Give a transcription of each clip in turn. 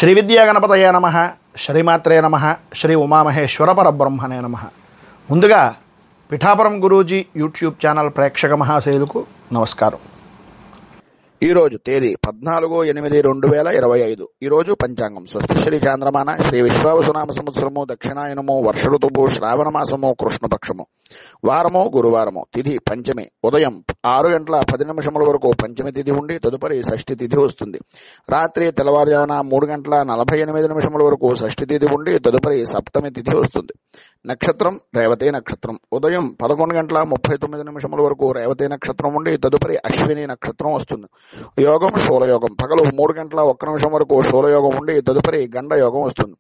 శ్రీ విద్యా గణపతయే నమః, శ్రీమాత్రే నమః, శ్రీ ఉమామహేశ్వర పరబ్రహ్మణే నమః. ముందుగా పిఠాపురం గురూజీ యూట్యూబ్ ఛానల్ ప్రేక్షక మహాశయులకు నమస్కారం. ఈరోజు తేదీ 14/8/2025. ఈరోజు పంచాంగం స్వస్తి శ్రీ చాంద్రమాన శ్రీ విశ్వావసునామ సంవత్సరము దక్షిణాయనము వర్ష ఋతువు శ్రావణ మాసము కృష్ణపక్షము వారము గురువారము. తిథి పంచమి. ఉదయం 6:10 వరకు పంచమి తిథి ఉండి తదుపరి షష్ఠి తిథి వస్తుంది. రాత్రి తెల్లవారుజామున 3:48 వరకు షష్ఠి తిథి ఉండి తదుపరి సప్తమి తిథి వస్తుంది. నక్షత్రం రేవతి నక్షత్రం. ఉదయం 11:39 వరకు రేవతి నక్షత్రం ఉండి తదుపరి అశ్విని నక్షత్రం వస్తుంది. యోగం శూలయోగం. పగలు 3:01 వరకు శూలయోగం ఉండి తదుపరి గండ యోగం వస్తుంది.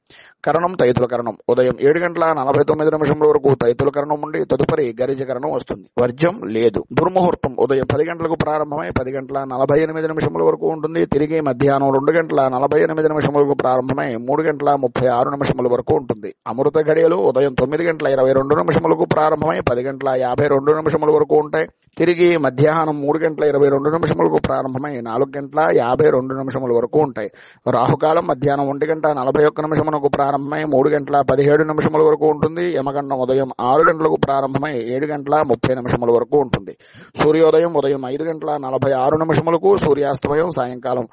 కరణం తైతుల కరణం. ఉదయం 7:49 వరకు తైతుల కరణం ఉండి తదుపరి గరిజ కరణం వస్తుంది. వర్జ్యం లేదు. దుర్ముహూర్తం ఉదయం 10 గంటలకు ప్రారంభమై 10:48 వరకు ఉంటుంది. తిరిగి మధ్యాహ్నం 2:48 వరకు ప్రారంభమై 3:36 వరకు ఉంటుంది. అమృత గడియలు ఉదయం 9:22 ప్రారంభమై 10:52 వరకు ఉంటాయి. తిరిగి మధ్యాహ్నం 3:22 ప్రారంభమై 4:52 వరకు ఉంటాయి. రాహుకాలం మధ్యాహ్నం 1:41 ప్రారంభమై 3:17 వరకు ఉంటుంది. యమగండం ఉదయం 6 గంటలకు ప్రారంభమై 7:30 వరకు ఉంటుంది. సూర్యోదయం ఉదయం 5:46 సూర్యాస్తమయం సాయంకాలం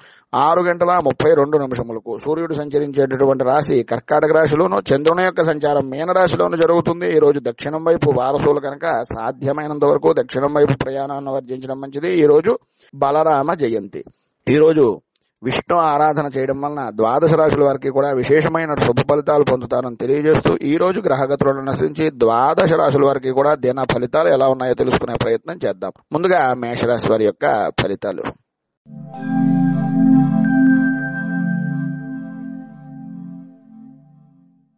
6:32 సూర్యుడు సంచరించేటటువంటి రాశి కర్కాటక రాశిలోను, చంద్రుని యొక్క సంచారం మీనరాశిలోను జరుగుతుంది. ఈ రోజు దక్షిణం వైపు వారసులు కనుక సాధ్యమైనంత వరకు దక్షిణం వైపు ప్రయాణాన్ని వర్జించడం మంచిది. ఈ రోజు బలరామ జయంతి. ఈరోజు విష్ణు ఆరాధన చేయడం వలన ద్వాదశ రాశుల వారికి కూడా విశేషమైన శుభ ఫలితాలు పొందుతారని తెలియజేస్తూ ఈ రోజు గ్రహగతులను అనుసరించి ద్వాదశ రాశుల వారికి కూడా దిన ఫలితాలు ఎలా ఉన్నాయో తెలుసుకునే ప్రయత్నం చేద్దాం. ముందుగా మేషరాశి వారి యొక్క ఫలితాలు.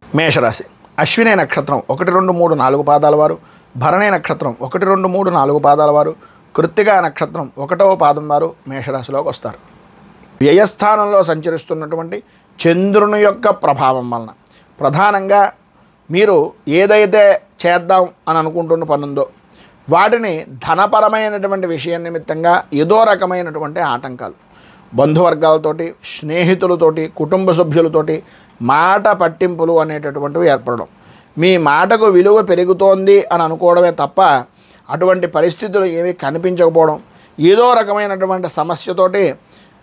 మేషరాశి. అశ్విని నక్షత్రం 1, 2, 3, 4 పాదాల వారు, భరణి నక్షత్రం 1, 2, 3, 4 పాదాల వారు, కృత్తికా నక్షత్రం 1వ పాదం వారు మేషరాశిలోకి వస్తారు. వ్యయస్థానంలో సంచరిస్తున్నటువంటి చంద్రుని యొక్క ప్రభావం వలన ప్రధానంగా మీరు ఏదైతే చేద్దాం అని అనుకుంటున్న పనుందో వాటిని ధనపరమైనటువంటి విషయం నిమిత్తంగా ఏదో రకమైనటువంటి ఆటంకాలు, బంధువర్గాలతోటి, స్నేహితులతోటి, కుటుంబ సభ్యులతోటి మాట పట్టింపులు అనేటటువంటివి ఏర్పడడం, మీ మాటకు విలువ పెరుగుతోంది అని అనుకోవడమే తప్ప అటువంటి పరిస్థితులు ఏమీ కనిపించకపోవడం, ఏదో రకమైనటువంటి సమస్యతోటి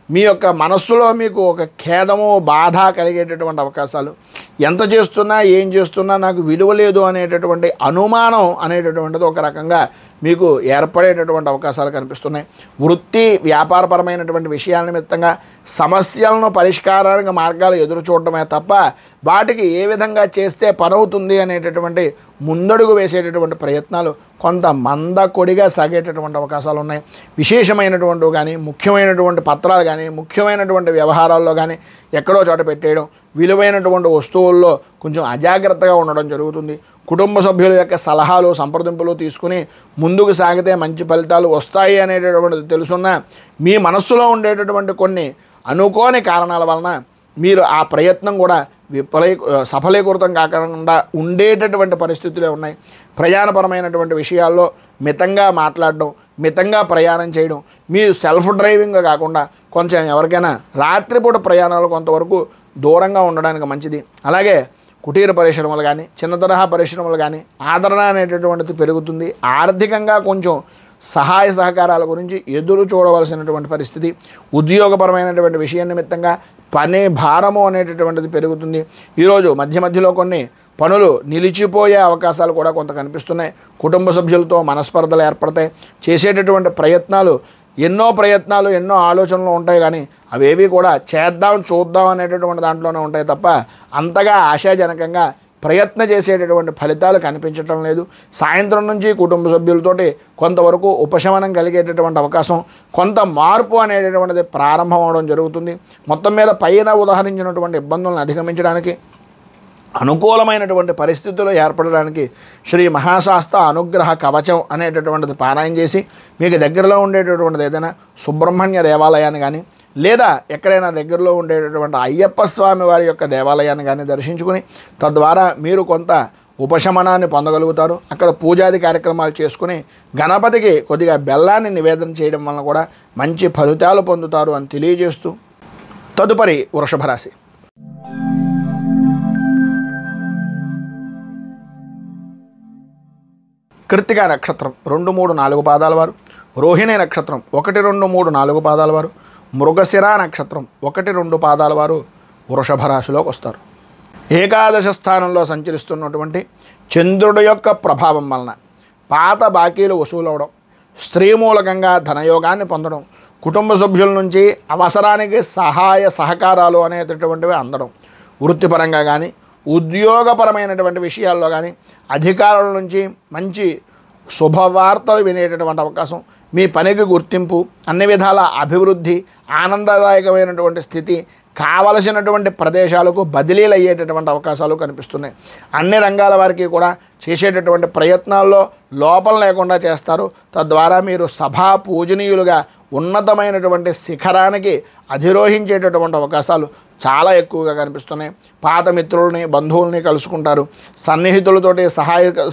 మీ యొక్క మనస్సులో మీకు ఒక ఖేదము, బాధ కలిగేటటువంటి అవకాశాలు, ఎంత చేస్తున్నా ఏం చేస్తున్నా నాకు విలువ లేదు అనేటటువంటి అనుమానం అనేటటువంటిది ఒక రకంగా మీకు ఏర్పడేటటువంటి అవకాశాలు కనిపిస్తున్నాయి. వృత్తి వ్యాపారపరమైనటువంటి విషయాల నిమిత్తంగా సమస్యలను పరిష్కారానికి మార్గాలు ఎదురు చూడటమే తప్ప వాటికి ఏ విధంగా చేస్తే పనవుతుంది అనేటటువంటి ముందడుగు వేసేటటువంటి ప్రయత్నాలు కొంత మందకొడిగా సాగేటటువంటి అవకాశాలు ఉన్నాయి. విశేషమైనటువంటివి కానీ, ముఖ్యమైనటువంటి పత్రాలు కానీ, ముఖ్యమైనటువంటి వ్యవహారాల్లో కానీ ఎక్కడో చోట పెట్టేయడం, విలువైనటువంటి వస్తువుల్లో కొంచెం అజాగ్రత్తగా ఉండడం జరుగుతుంది. కుటుంబ సభ్యుల యొక్క సలహాలు, సంప్రదింపులు తీసుకుని ముందుకు సాగితే మంచి ఫలితాలు వస్తాయి అనేటటువంటిది తెలుసున్న మీ మనస్సులో ఉండేటటువంటి కొన్ని అనుకోని కారణాల వలన మీరు ఆ ప్రయత్నం కూడా సఫలీకృతం కాకుండా ఉండేటటువంటి పరిస్థితులే ఉన్నాయి. ప్రయాణపరమైనటువంటి విషయాల్లో మితంగా మాట్లాడడం, మితంగా ప్రయాణం చేయడం, మీరు సెల్ఫ్ డ్రైవింగ్ కాకుండా కొంచెం ఎవరికైనా రాత్రిపూట ప్రయాణాలు కొంతవరకు దూరంగా ఉండడానికి మంచిది. అలాగే కుటీర పరిశ్రమలు కానీ, చిన్న తరహా పరిశ్రమలు కానీ ఆదరణ అనేటటువంటిది పెరుగుతుంది. ఆర్థికంగా కొంచెం సహాయ సహకారాల గురించి ఎదురు చూడవలసినటువంటి పరిస్థితి. ఉద్యోగపరమైనటువంటి విషయం నిమిత్తంగా పని భారము అనేటటువంటిది పెరుగుతుంది. ఈరోజు మధ్యలో కొన్ని పనులు నిలిచిపోయే అవకాశాలు కూడా కొంత కనిపిస్తున్నాయి. కుటుంబ సభ్యులతో మనస్పర్ధలు ఏర్పడతాయి. చేసేటటువంటి ఎన్నో ఆలోచనలు ఉంటాయి కానీ అవేవి కూడా చేద్దాం చూద్దాం అనేటటువంటి దాంట్లోనే ఉంటాయి తప్ప అంతగా ఆశాజనకంగా ప్రయత్నం చేసేటటువంటి ఫలితాలు కనిపించటం లేదు. సాయంత్రం నుంచి కుటుంబ సభ్యులతోటి కొంతవరకు ఉపశమనం కలిగేటటువంటి అవకాశం, కొంత మార్పు అనేటటువంటిది ప్రారంభం అవడం జరుగుతుంది. మొత్తం మీద పైన ఉదాహరించినటువంటి ఇబ్బందులను అధిగమించడానికి, అనుకూలమైనటువంటి పరిస్థితులు ఏర్పడడానికి శ్రీ మహాశాస్త అనుగ్రహ కవచం అనేటటువంటిది పారాయణ చేసి మీకు దగ్గరలో ఉండేటటువంటిది ఏదైనా సుబ్రహ్మణ్య దేవాలయాన్ని కానీ లేదా ఎక్కడైనా దగ్గరలో ఉండేటటువంటి అయ్యప్ప స్వామి వారి యొక్క దేవాలయాన్ని కానీ దర్శించుకుని తద్వారా మీరు కొంత ఉపశమనాన్ని పొందగలుగుతారు. అక్కడ పూజాది కార్యక్రమాలు చేసుకుని గణపతికి కొద్దిగా బెల్లాన్ని నివేదన చేయడం వలన కూడా మంచి ఫలితాలు పొందుతారు అని తెలియజేస్తూ తదుపరి వృషభ రాశి. కృత్తికా నక్షత్రం 2, 3, 4 పాదాల వారు, రోహిణి నక్షత్రం 1, 2, 3, 4 పాదాల వారు, మృగశిర నక్షత్రం 1, 2 పాదాల వారు వృషభ రాశిలోకి వస్తారు. ఏకాదశ స్థానంలో సంచరిస్తున్నటువంటి చంద్రుడి యొక్క ప్రభావం వలన పాత బాకీలు వసూలవడం, స్త్రీ మూలకంగా ధనయోగాన్ని పొందడం, కుటుంబ సభ్యుల నుంచి అవసరానికి సహాయ సహకారాలు అనేటటువంటివి అందడం, వృత్తిపరంగా కానీ ఉద్యోగపరమైనటువంటి విషయాల్లో కానీ అధికారుల నుంచి మంచి శుభవార్తలు వినేటటువంటి అవకాశం, మీ పనికి గుర్తింపు, అన్ని విధాల అభివృద్ధి, ఆనందదాయకమైనటువంటి స్థితి, కావలసినటువంటి ప్రదేశాలకు బదిలీలు అయ్యేటటువంటి అవకాశాలు కనిపిస్తున్నాయి. అన్ని రంగాల వారికి కూడా చేసేటటువంటి ప్రయత్నాల్లో లోపం లేకుండా చేస్తారు. తద్వారా మీరు సభా పూజనీయులుగా ఉన్నతమైనటువంటి శిఖరానికి అధిరోహించేటటువంటి అవకాశాలు చాలా ఎక్కువగా కనిపిస్తున్నాయి. పాత మిత్రుల్ని, బంధువుల్ని కలుసుకుంటారు. సన్నిహితులతోటి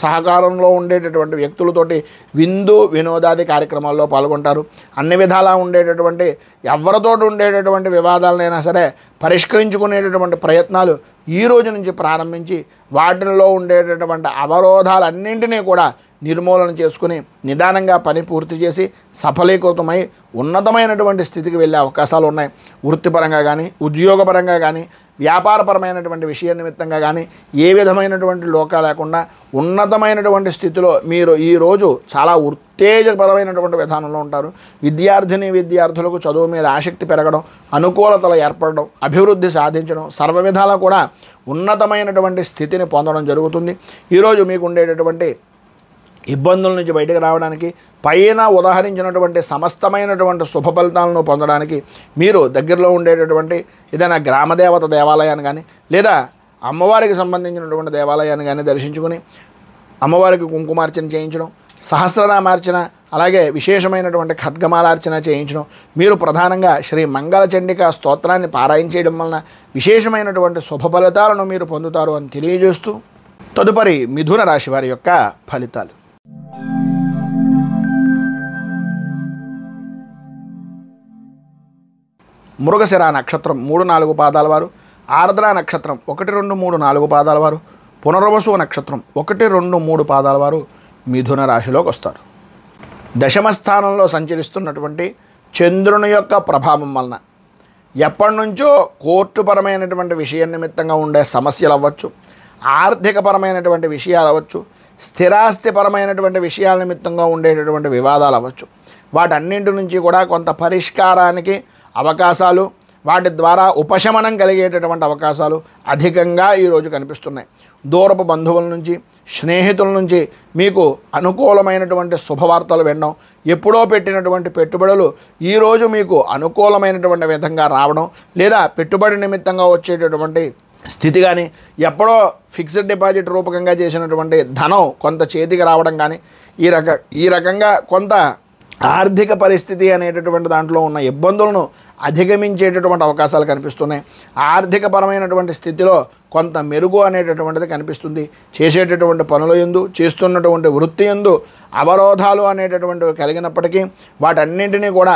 సహకారంలో ఉండేటటువంటి వ్యక్తులతోటి విందు వినోదాది కార్యక్రమాల్లో పాల్గొంటారు. అన్ని విధాలా ఉండేటటువంటి ఎవరితోటి ఉండేటటువంటి వివాదాలనైనా సరే పరిష్కరించుకునేటటువంటి ప్రయత్నాలు ఈ రోజు నుంచి ప్రారంభించి వాటిల్లో ఉండేటటువంటి అవరోధాలన్నింటినీ కూడా నిర్మూలన చేసుకుని నిదానంగా పని పూర్తి చేసి సఫలీకృతమై ఉన్నతమైనటువంటి స్థితికి వెళ్ళే అవకాశాలు ఉన్నాయి. వృత్తిపరంగా కానీ ఉద్యోగపరంగా కానీ వ్యాపారపరమైనటువంటి విషయ నిమిత్తంగా కానీ ఏ విధమైనటువంటి లోకా లేకుండా ఉన్నతమైనటువంటి స్థితిలో మీరు ఈరోజు చాలా ఉత్తేజపరమైనటువంటి విధానంలో ఉంటారు. విద్యార్థులకు చదువు మీద ఆసక్తి పెరగడం, అనుకూలతలు ఏర్పడడం, అభివృద్ధి సాధించడం, సర్వ విధాలా కూడా ఉన్నతమైనటువంటి స్థితిని పొందడం జరుగుతుంది. ఈరోజు మీకు ఉండేటటువంటి ఇబ్బందుల నుంచి బయటకు రావడానికి, పైన ఉదాహరించినటువంటి సమస్తమైనటువంటి శుభ ఫలితాలను పొందడానికి మీరు దగ్గరలో ఉండేటటువంటి ఏదైనా గ్రామదేవత దేవాలయాన్ని కానీ లేదా అమ్మవారికి సంబంధించినటువంటి దేవాలయాన్ని కానీ దర్శించుకుని అమ్మవారికి కుంకుమార్చన చేయించడం, సహస్రనామార్చన, అలాగే విశేషమైనటువంటి ఖడ్గమాలార్చన చేయించడం, మీరు ప్రధానంగా శ్రీ మంగళచండికా స్తోత్రాన్ని పారాయణ చేయడం వలన విశేషమైనటువంటి శుభ ఫలితాలను మీరు పొందుతారు అని తెలియజేస్తూ తదుపరి మిథున రాశి వారి యొక్క ఫలితాలు. మృగశిర నక్షత్రం 3, 4 పాదాల వారు, ఆర్ద్ర నక్షత్రం 1, 2, 3, 4 పాదాల వారు, పునర్వసు నక్షత్రం 1, 2, 3 పాదాల వారు మిథున రాశిలోకి వస్తారు. దశమ స్థానంలో సంచరిస్తున్నటువంటి చంద్రుని యొక్క ప్రభావం వలన ఎప్పటి నుంచో కోర్టుపరమైనటువంటి విషయ నిమిత్తంగా ఉండే సమస్యలు అవ్వచ్చు, ఆర్థికపరమైనటువంటి విషయాలు అవ్వచ్చు, స్థిరాస్తిపరమైనటువంటి విషయాల నిమిత్తంగా ఉండేటటువంటి వివాదాలు అవ్వచ్చు, వాటన్నింటి నుంచి కూడా కొంత పరిష్కారానికి అవకాశాలు, వాటి ద్వారా ఉపశమనం కలిగేటటువంటి అవకాశాలు అధికంగా ఈరోజు కనిపిస్తున్నాయి. దూరపు బంధువుల నుంచి, స్నేహితుల నుంచి మీకు అనుకూలమైనటువంటి శుభవార్తలు వినడం, ఎప్పుడో పెట్టినటువంటి పెట్టుబడులు ఈరోజు మీకు అనుకూలమైనటువంటి విధంగా రావడం, లేదా పెట్టుబడి నిమిత్తంగా వచ్చేటటువంటి స్థితి కానీ, ఎప్పుడో ఫిక్స్డ్ డిపాజిట్ రూపకంగా చేసినటువంటి ధనం కొంత చేతికి రావడం కానీ, ఈ రకంగా కొంత ఆర్థిక పరిస్థితి అనేటటువంటి దాంట్లో ఉన్న ఇబ్బందులను అధిగమించేటటువంటి అవకాశాలు కనిపిస్తున్నాయి. ఆర్థికపరమైనటువంటి స్థితిలో కొంత మెరుగు అనేటటువంటిది కనిపిస్తుంది. చేసేటటువంటి పనుల యందు, చేస్తున్నటువంటి వృత్తి యందు అవరోధాలు అనేటటువంటివి కలిగినప్పటికీ వాటన్నింటినీ కూడా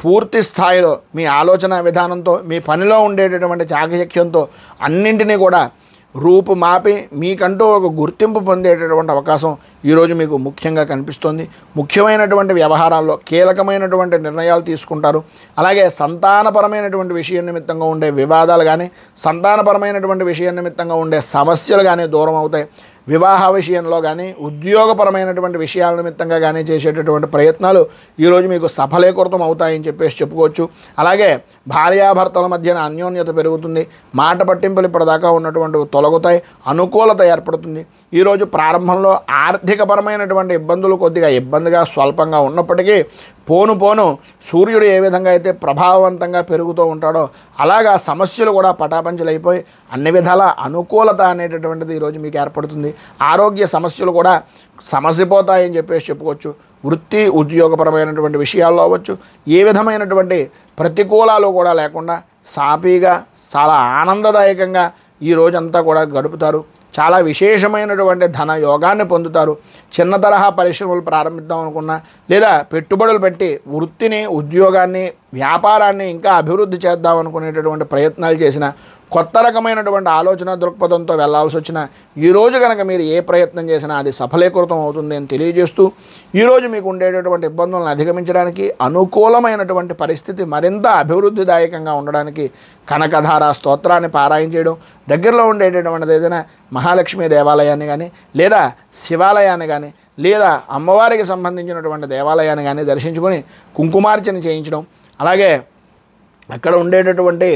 పూర్తి స్థాయిలో మీ ఆలోచన విధానంతో, మీ పనిలో ఉండేటటువంటి చాకచక్యంతో అన్నింటినీ కూడా రూపుమాపి మీకంటూ ఒక గుర్తింపు పొందేటటువంటి అవకాశం ఈరోజు మీకు ముఖ్యంగా కనిపిస్తుంది. ముఖ్యమైనటువంటి వ్యవహారాల్లో కీలకమైనటువంటి నిర్ణయాలు తీసుకుంటారు. అలాగే సంతానపరమైనటువంటి విషయం నిమిత్తంగా ఉండే వివాదాలు కానీ, సంతానపరమైనటువంటి విషయం నిమిత్తంగా ఉండే సమస్యలు కానీ దూరం అవుతాయి. వివాహ విషయంలో కానీ ఉద్యోగపరమైనటువంటి విషయాల నిమిత్తంగా కానీ చేసేటటువంటి ప్రయత్నాలు ఈరోజు మీకు సఫలీకృతం అవుతాయని చెప్పుకోవచ్చు. అలాగే భార్యాభర్తల మధ్యన అన్యోన్యత పెరుగుతుంది. మాట పట్టింపులు ఇప్పటిదాకా ఉన్నటువంటి తొలగుతాయి, అనుకూలత ఏర్పడుతుంది. ఈరోజు ప్రారంభంలో ఆర్థికపరమైనటువంటి ఇబ్బందులు కొద్దిగా ఇబ్బందిగా స్వల్పంగా ఉన్నప్పటికీ పోను సూర్యుడు ఏ విధంగా అయితే ప్రభావవంతంగా పెరుగుతూ ఉంటాడో అలాగా సమస్యలు కూడా పటాపంచలైపోయి అన్ని విధాల అనుకూలత అనేటటువంటిది ఈరోజు మీకు ఏర్పడుతుంది. ఆరోగ్య సమస్యలు కూడా సమసిపోతాయని చెప్పుకోవచ్చు. వృత్తి ఉద్యోగపరమైనటువంటి విషయాల్లో అవ్వచ్చు, ఏ విధమైనటువంటి ప్రతికూలాలు కూడా లేకుండా సాఫీగా చాలా ఆనందదాయకంగా ఈ రోజంతా కూడా గడుపుతారు. చాలా విశేషమైనటువంటి ధన యోగాన్ని పొందుతారు. చిన్న తరహా పరిశ్రమలు ప్రారంభిద్దాం అనుకున్నా, లేదా పెట్టుబడులు పెట్టి వృత్తిని, ఉద్యోగాన్ని, వ్యాపారాన్ని ఇంకా అభివృద్ధి చేద్దాం అనుకునేటటువంటి ప్రయత్నాలు చేసిన కొత్త రకమైనటువంటి ఆలోచన దృక్పథంతో వెళ్లాల్సి వచ్చినా ఈరోజు కనుక మీరు ఏ ప్రయత్నం చేసినా అది సఫలీకృతం అవుతుంది అని తెలియజేస్తూ, ఈరోజు మీకు ఉండేటటువంటి ఇబ్బందులను అధిగమించడానికి అనుకూలమైనటువంటి పరిస్థితి మరింత అభివృద్ధిదాయకంగా ఉండడానికి కనకధార స్తోత్రాన్ని పారాయణ చేయడం, దగ్గరలో ఉండేటటువంటిది ఏదైనా మహాలక్ష్మి దేవాలయాన్ని కానీ లేదా శివాలయాన్ని కానీ లేదా అమ్మవారికి సంబంధించినటువంటి దేవాలయాన్ని కానీ దర్శించుకొని కుంకుమార్చన చేయించడం, అలాగే అక్కడ ఉండేటటువంటి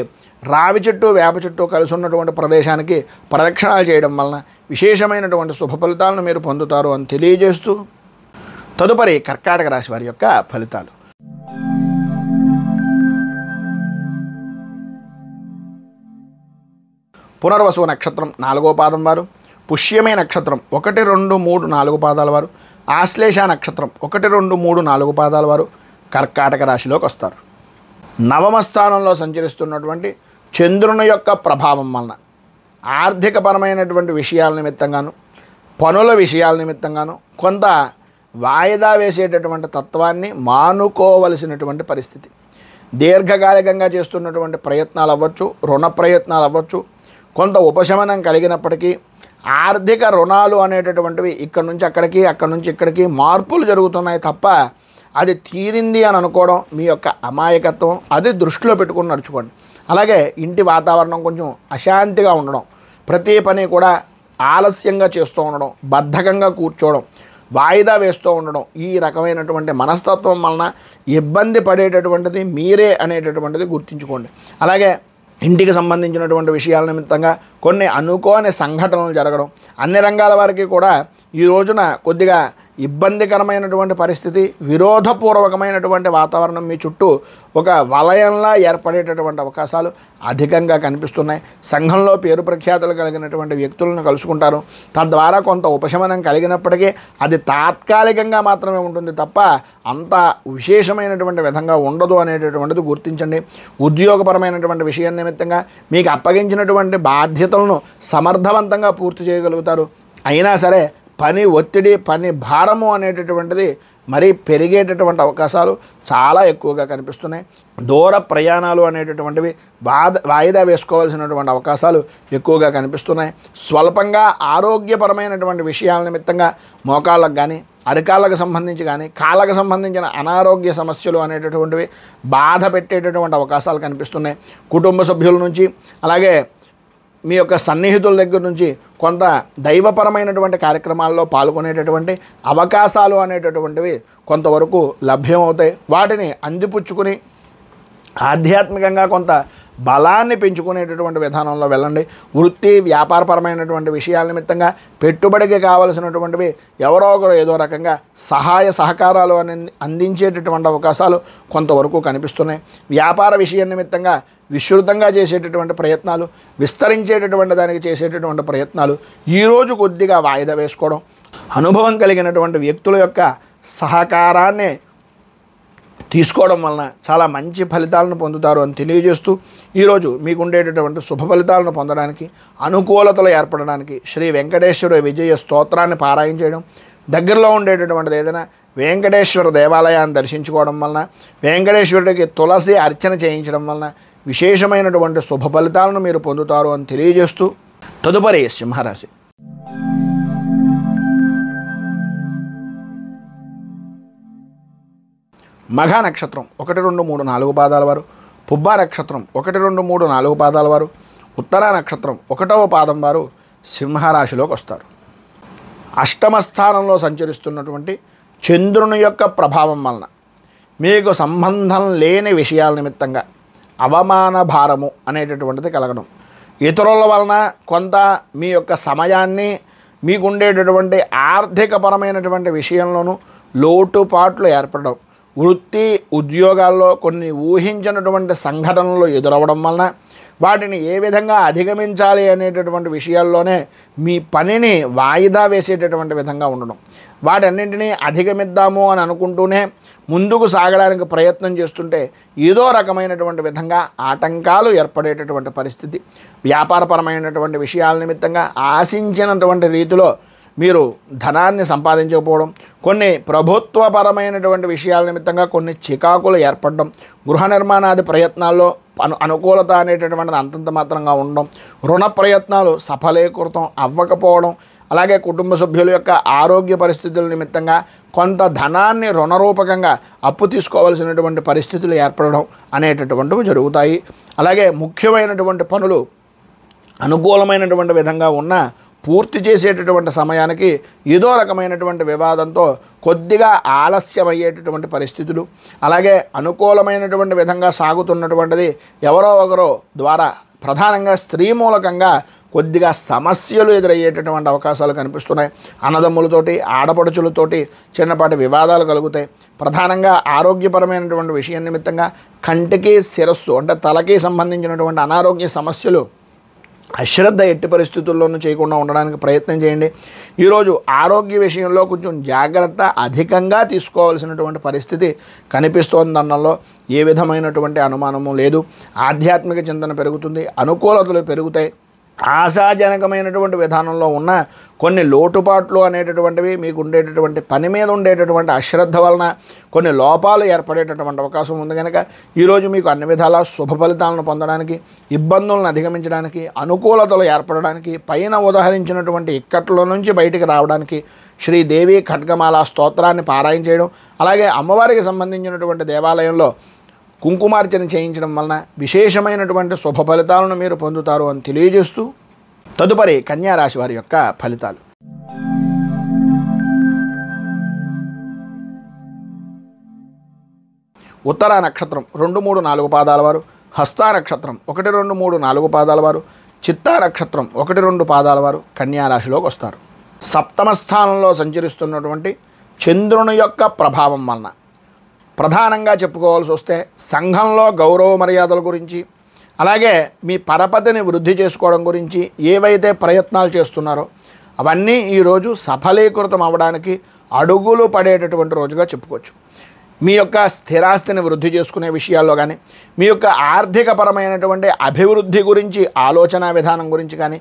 రావి చెట్టు వేప చెట్టు కలిసి ఉన్నటువంటి ప్రదేశానికి ప్రదక్షిణాలు చేయడం వలన విశేషమైనటువంటి శుభ ఫలితాలను మీరు పొందుతారు అని తెలియజేస్తూ, తదుపరి కర్కాటక రాశి వారి యొక్క ఫలితాలు. పునర్వసు నక్షత్రం 4వ పాదం వారు, పుష్యమే నక్షత్రం 1, 2, 3, 4 పాదాల వారు, ఆశ్లేష నక్షత్రం 1, 2, 3, 4 పాదాల వారు కర్కాటక రాశిలోకి వస్తారు. నవమ స్థానంలో సంచరిస్తున్నటువంటి చంద్రుని యొక్క ప్రభావం వలన ఆర్థికపరమైనటువంటి విషయాల నిమిత్తంగాను, పనుల విషయాల నిమిత్తంగాను కొంత వాయిదా వేసేటటువంటి తత్వాన్ని మానుకోవలసినటువంటి పరిస్థితి. దీర్ఘకాలికంగా చేస్తున్నటువంటి ప్రయత్నాలు అవ్వచ్చు, రుణ ప్రయత్నాలు అవ్వచ్చు, కొంత ఉపశమనం కలిగినప్పటికీ ఆర్థిక రుణాలు అనేటటువంటివి ఇక్కడి నుంచి అక్కడికి, అక్కడి నుంచి ఇక్కడికి మార్పులు జరుగుతున్నాయి తప్ప అది తీరింది అని అనుకోవడం మీ యొక్క అమాయకత్వం. అది దృష్టిలో పెట్టుకుని నడుచుకోండి. అలాగే ఇంటి వాతావరణం కొంచెం అశాంతిగా ఉండడం, ప్రతి పని కూడా ఆలస్యంగా చేస్తూ ఉండడం, బద్ధకంగా కూర్చోవడం, వాయిదా వేస్తూ ఉండడం, ఈ రకమైనటువంటి మనస్తత్వం వలన ఇబ్బంది పడేటటువంటిది మీరే అనేటటువంటిది గుర్తుంచుకోండి. అలాగే ఇంటికి సంబంధించినటువంటి విషయాల నిమిత్తంగా కొన్ని అనుకోని సంఘటనలు జరగడం, అన్ని రంగాల వారికి కూడా ఈ రోజున కొద్దిగా ఇబ్బందికరమైనటువంటి పరిస్థితి, విరోధపూర్వకమైనటువంటి వాతావరణం మీ చుట్టూ ఒక వలయంలా ఏర్పడేటటువంటి అవకాశాలు అధికంగా కనిపిస్తున్నాయి. సంఘంలో పేరు ప్రఖ్యాతులు కలిగినటువంటి వ్యక్తులను కలుసుకుంటారు. తద్వారా కొంత ఉపశమనం కలిగినప్పటికీ అది తాత్కాలికంగా మాత్రమే ఉంటుంది తప్ప అంత విశేషమైనటువంటి విధంగా ఉండదు అనేటటువంటిది గుర్తించండి. ఉద్యోగపరమైనటువంటి విషయం నిమిత్తంగా మీకు అప్పగించినటువంటి బాధ్యతలను సమర్థవంతంగా పూర్తి చేయగలుగుతారు. అయినా సరే పని ఒత్తిడి, పని భారము అనేటటువంటిది మరీ పెరిగేటటువంటి అవకాశాలు చాలా ఎక్కువగా కనిపిస్తున్నాయి. దూర ప్రయాణాలు అనేటటువంటివి వాయిదా వేసుకోవాల్సినటువంటి అవకాశాలు ఎక్కువగా కనిపిస్తున్నాయి. స్వల్పంగా ఆరోగ్యపరమైనటువంటి విషయాల నిమిత్తంగా మోకాళ్ళకు కానీ, అరికాళ్ళకు సంబంధించి కానీ, కాళ్ళకు సంబంధించిన అనారోగ్య సమస్యలు అనేటటువంటివి బాధ పెట్టేటటువంటి అవకాశాలు కనిపిస్తున్నాయి. కుటుంబ సభ్యుల నుంచి, అలాగే మీ యొక్క సన్నిహితుల దగ్గర నుంచి కొంత దైవపరమైనటువంటి కార్యక్రమాల్లో పాల్గొనేటటువంటి అవకాశాలు అనేటటువంటివి కొంతవరకు లభ్యమవుతాయి. వాటిని అందిపుచ్చుకుని ఆధ్యాత్మికంగా కొంత బలాన్ని పెంచుకునేటటువంటి విధానంలో వెళ్ళండి. వృత్తి వ్యాపారపరమైనటువంటి విషయాల నిమిత్తంగా పెట్టుబడికి కావలసినటువంటివి ఎవరో ఒకరు ఏదో రకంగా సహాయ సహకారాలు అందించేటటువంటి అవకాశాలు కొంతవరకు కనిపిస్తున్నాయి. వ్యాపార విషయం నిమిత్తంగా విస్తృతంగా చేసేటటువంటి ప్రయత్నాలు, విస్తరించేటటువంటి దానికి చేసేటటువంటి ప్రయత్నాలు ఈరోజు కొద్దిగా వాయిదా వేసుకోవడం, అనుభవం కలిగినటువంటి వ్యక్తుల యొక్క సహకారాన్ని తీసుకోవడం వలన చాలా మంచి ఫలితాలను పొందుతారు అని తెలియజేస్తూ, ఈరోజు మీకు ఉండేటటువంటి శుభ ఫలితాలను పొందడానికి, అనుకూలతలు ఏర్పడడానికి శ్రీ వెంకటేశ్వర విజయ స్తోత్రాన్ని పారాయణ చేయడం, దగ్గరలో ఉండేటటువంటిది ఏదైనా వెంకటేశ్వర దేవాలయాన్ని దర్శించుకోవడం వలన, వెంకటేశ్వరుడికి తులసి అర్చన చేయించడం వలన విశేషమైనటువంటి శుభ ఫలితాలను మీరు పొందుతారు అని తెలియజేస్తూ, తదుపరి సింహరాశి. మఘ నక్షత్రం 1, 2, 3, 4 పాదాల వారు, పుబ్బ నక్షత్రం 1, 2, 3, 4 పాదాల వారు, ఉత్తర నక్షత్రం 1వ పాదం వారు సింహరాశిలోకి వస్తారు. అష్టమ స్థానంలో సంచరిస్తున్నటువంటి చంద్రుని యొక్క ప్రభావం వలన మీకు సంబంధం లేని విషయాల నిమిత్తంగా అవమాన భారము అనేటటువంటిది కలగడం, ఇతరుల వలన కొంత మీ యొక్క సమయాన్ని, మీకుండేటటువంటి ఆర్థికపరమైనటువంటి విషయంలోనూ లోటుపాట్లు ఏర్పడడం, వృత్తి ఉద్యోగాల్లో కొన్ని ఊహించినటువంటి సంఘటనలు ఎదురవడం వలన వాటిని ఏ విధంగా అధిగమించాలి అనేటటువంటి విషయాల్లోనే మీ పనిని వాయిదా వేసేటటువంటి విధంగా ఉండడం, వాటన్నింటినీ అధిగమిద్దాము అని అనుకుంటూనే ముందుకు సాగడానికి ప్రయత్నం చేస్తుంటే ఏదో రకమైనటువంటి విధంగా ఆటంకాలు ఏర్పడేటటువంటి పరిస్థితి, వ్యాపారపరమైనటువంటి విషయాల నిమిత్తంగా ఆశించినటువంటి రీతిలో మీరు ధనాన్ని సంపాదించకపోవడం, కొన్ని ప్రభుత్వపరమైనటువంటి విషయాల నిమిత్తంగా కొన్ని చికాకులు ఏర్పడడం, గృహ నిర్మాణాది ప్రయత్నాల్లో అనుకూలత అనేటటువంటిది అంతంత మాత్రంగా ఉండడం, రుణ ప్రయత్నాలు సఫలీకృతం అవ్వకపోవడం, అలాగే కుటుంబ సభ్యుల యొక్క ఆరోగ్య పరిస్థితుల నిమిత్తంగా కొంత ధనాన్ని రుణరూపకంగా అప్పు తీసుకోవాల్సినటువంటి పరిస్థితులు ఏర్పడడం అనేటటువంటివి జరుగుతాయి. అలాగే ముఖ్యమైనటువంటి పనులు అనుకూలమైనటువంటి విధంగా ఉన్న పూర్తి చేసేటటువంటి సమయానికి ఏదో రకమైనటువంటి వివాదంతో కొద్దిగా ఆలస్యమయ్యేటటువంటి పరిస్థితులు, అలాగే అనుకూలమైనటువంటి విధంగా సాగుతున్నటువంటిది ఎవరో ఒకరో ద్వారా ప్రధానంగా స్త్రీ మూలకంగా కొద్దిగా సమస్యలు ఎదురయ్యేటటువంటి అవకాశాలు కనిపిస్తున్నాయి. అన్నదమ్ములతోటి ఆడపడుచులతోటి చిన్నపాటి వివాదాలు కలుగుతాయి. ప్రధానంగా ఆరోగ్యపరమైనటువంటి విషయం నిమిత్తంగా కంటికి శిరస్సు అంటే తలకి సంబంధించినటువంటి అనారోగ్య సమస్యలు అశ్రద్ధ ఎట్టి పరిస్థితుల్లోనూ చేయకుండా ఉండడానికి ప్రయత్నం చేయండి. ఈరోజు ఆరోగ్య విషయంలో కొంచెం జాగ్రత్త అధికంగా తీసుకోవాల్సినటువంటి పరిస్థితి కనిపిస్తోందనడంలో ఏ విధమైనటువంటి అనుమానము లేదు. ఆధ్యాత్మిక చింతన పెరుగుతుంది, అనుకూలతలు పెరుగుతాయి. ఆశాజనకమైనటువంటి విధానంలో ఉన్న కొన్ని లోటుపాట్లు అనేటటువంటివి మీకు ఉండేటటువంటి పని మీద ఉండేటటువంటి అశ్రద్ధ వలన కొన్ని లోపాలు ఏర్పడేటటువంటి అవకాశం ఉంది. కనుక ఈరోజు మీకు అన్ని విధాల శుభ ఫలితాలను పొందడానికి, ఇబ్బందులను అధిగమించడానికి, అనుకూలతలు ఏర్పడడానికి, పైన ఉదాహరించినటువంటి ఇక్కట్లో నుంచి బయటికి రావడానికి శ్రీదేవి ఖడ్గమాల స్తోత్రాన్ని పారాయణ చేయడం, అలాగే అమ్మవారికి సంబంధించినటువంటి దేవాలయంలో కుంకుమార్చన చేయించడం వలన విశేషమైనటువంటి శుభ ఫలితాలను మీరు పొందుతారు అని తెలియజేస్తూ తదుపరి కన్యా రాశి వారి యొక్క ఫలితాలు. ఉత్తర నక్షత్రం 2, 3, 4 పాదాల వారు, హస్త నక్షత్రం 1, 2, 3, 4 పాదాల వారు, చిత్తా నక్షత్రం 1, 2 పాదాల వారు కన్యా రాశిలోకి వస్తారు. సప్తమ స్థానంలో సంచరిస్తున్నటువంటి చంద్రుని యొక్క ప్రభావం వలన ప్రధానంగా చెప్పుకోవాల్సి వస్తే సంఘంలో గౌరవ మర్యాదల గురించి, అలాగే మీ పరపతిని వృద్ధి చేసుకోవడం గురించి ఏవైతే ప్రయత్నాలు చేస్తున్నారో అవన్నీ ఈరోజు సఫలీకృతం అవ్వడానికి అడుగులు పడేటటువంటి రోజుగా చెప్పుకోవచ్చు. మీ యొక్క స్థిరాస్తిని వృద్ధి చేసుకునే విషయాల్లో కానీ, మీ యొక్క ఆర్థికపరమైనటువంటి అభివృద్ధి గురించి ఆలోచన విధానం గురించి కానీ,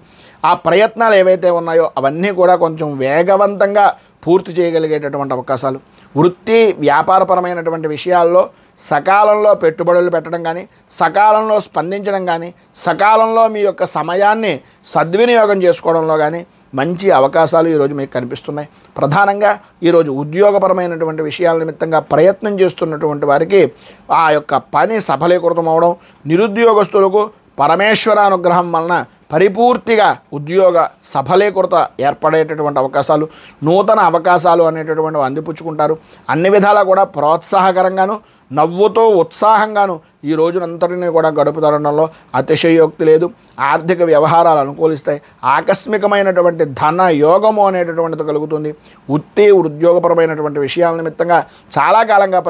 ఆ ప్రయత్నాలు ఏవైతే ఉన్నాయో అవన్నీ కూడా కొంచెం వేగవంతంగా పూర్తి చేయగలిగేటటువంటి అవకాశాలు, వృత్తి వ్యాపారపరమైనటువంటి విషయాల్లో సకాలంలో పెట్టుబడులు పెట్టడం కానీ, సకాలంలో స్పందించడం కానీ, సకాలంలో మీ యొక్క సమయాన్ని సద్వినియోగం చేసుకోవడంలో కానీ మంచి అవకాశాలు ఈరోజు మీకు కనిపిస్తున్నాయి. ప్రధానంగా ఈరోజు ఉద్యోగపరమైనటువంటి విషయాల నిమిత్తంగా ప్రయత్నం చేస్తున్నటువంటి వారికి ఆ యొక్క పని సఫలీకృతం అవడం, నిరుద్యోగస్తులకు పరమేశ్వరానుగ్రహం వలన పరిపూర్తిగా ఉద్యోగ సఫలీకృత ఏర్పడేటటువంటి అవకాశాలు, నూతన అవకాశాలు అనేటటువంటివి అందిపుచ్చుకుంటారు. అన్ని విధాలా కూడా ప్రోత్సాహకరంగాను నవ్వుతో ఉత్సాహంగాను ఈ రోజునంతటినీ కూడా గడుపుతారనడంలో అతిశయోక్తి లేదు. ఆర్థిక వ్యవహారాలు అనుకూలిస్తాయి. ఆకస్మికమైనటువంటి ధన యోగము అనేటటువంటిది కలుగుతుంది. ఉద్యోగపరమైనటువంటి విషయాల నిమిత్తంగా చాలా కాలంగా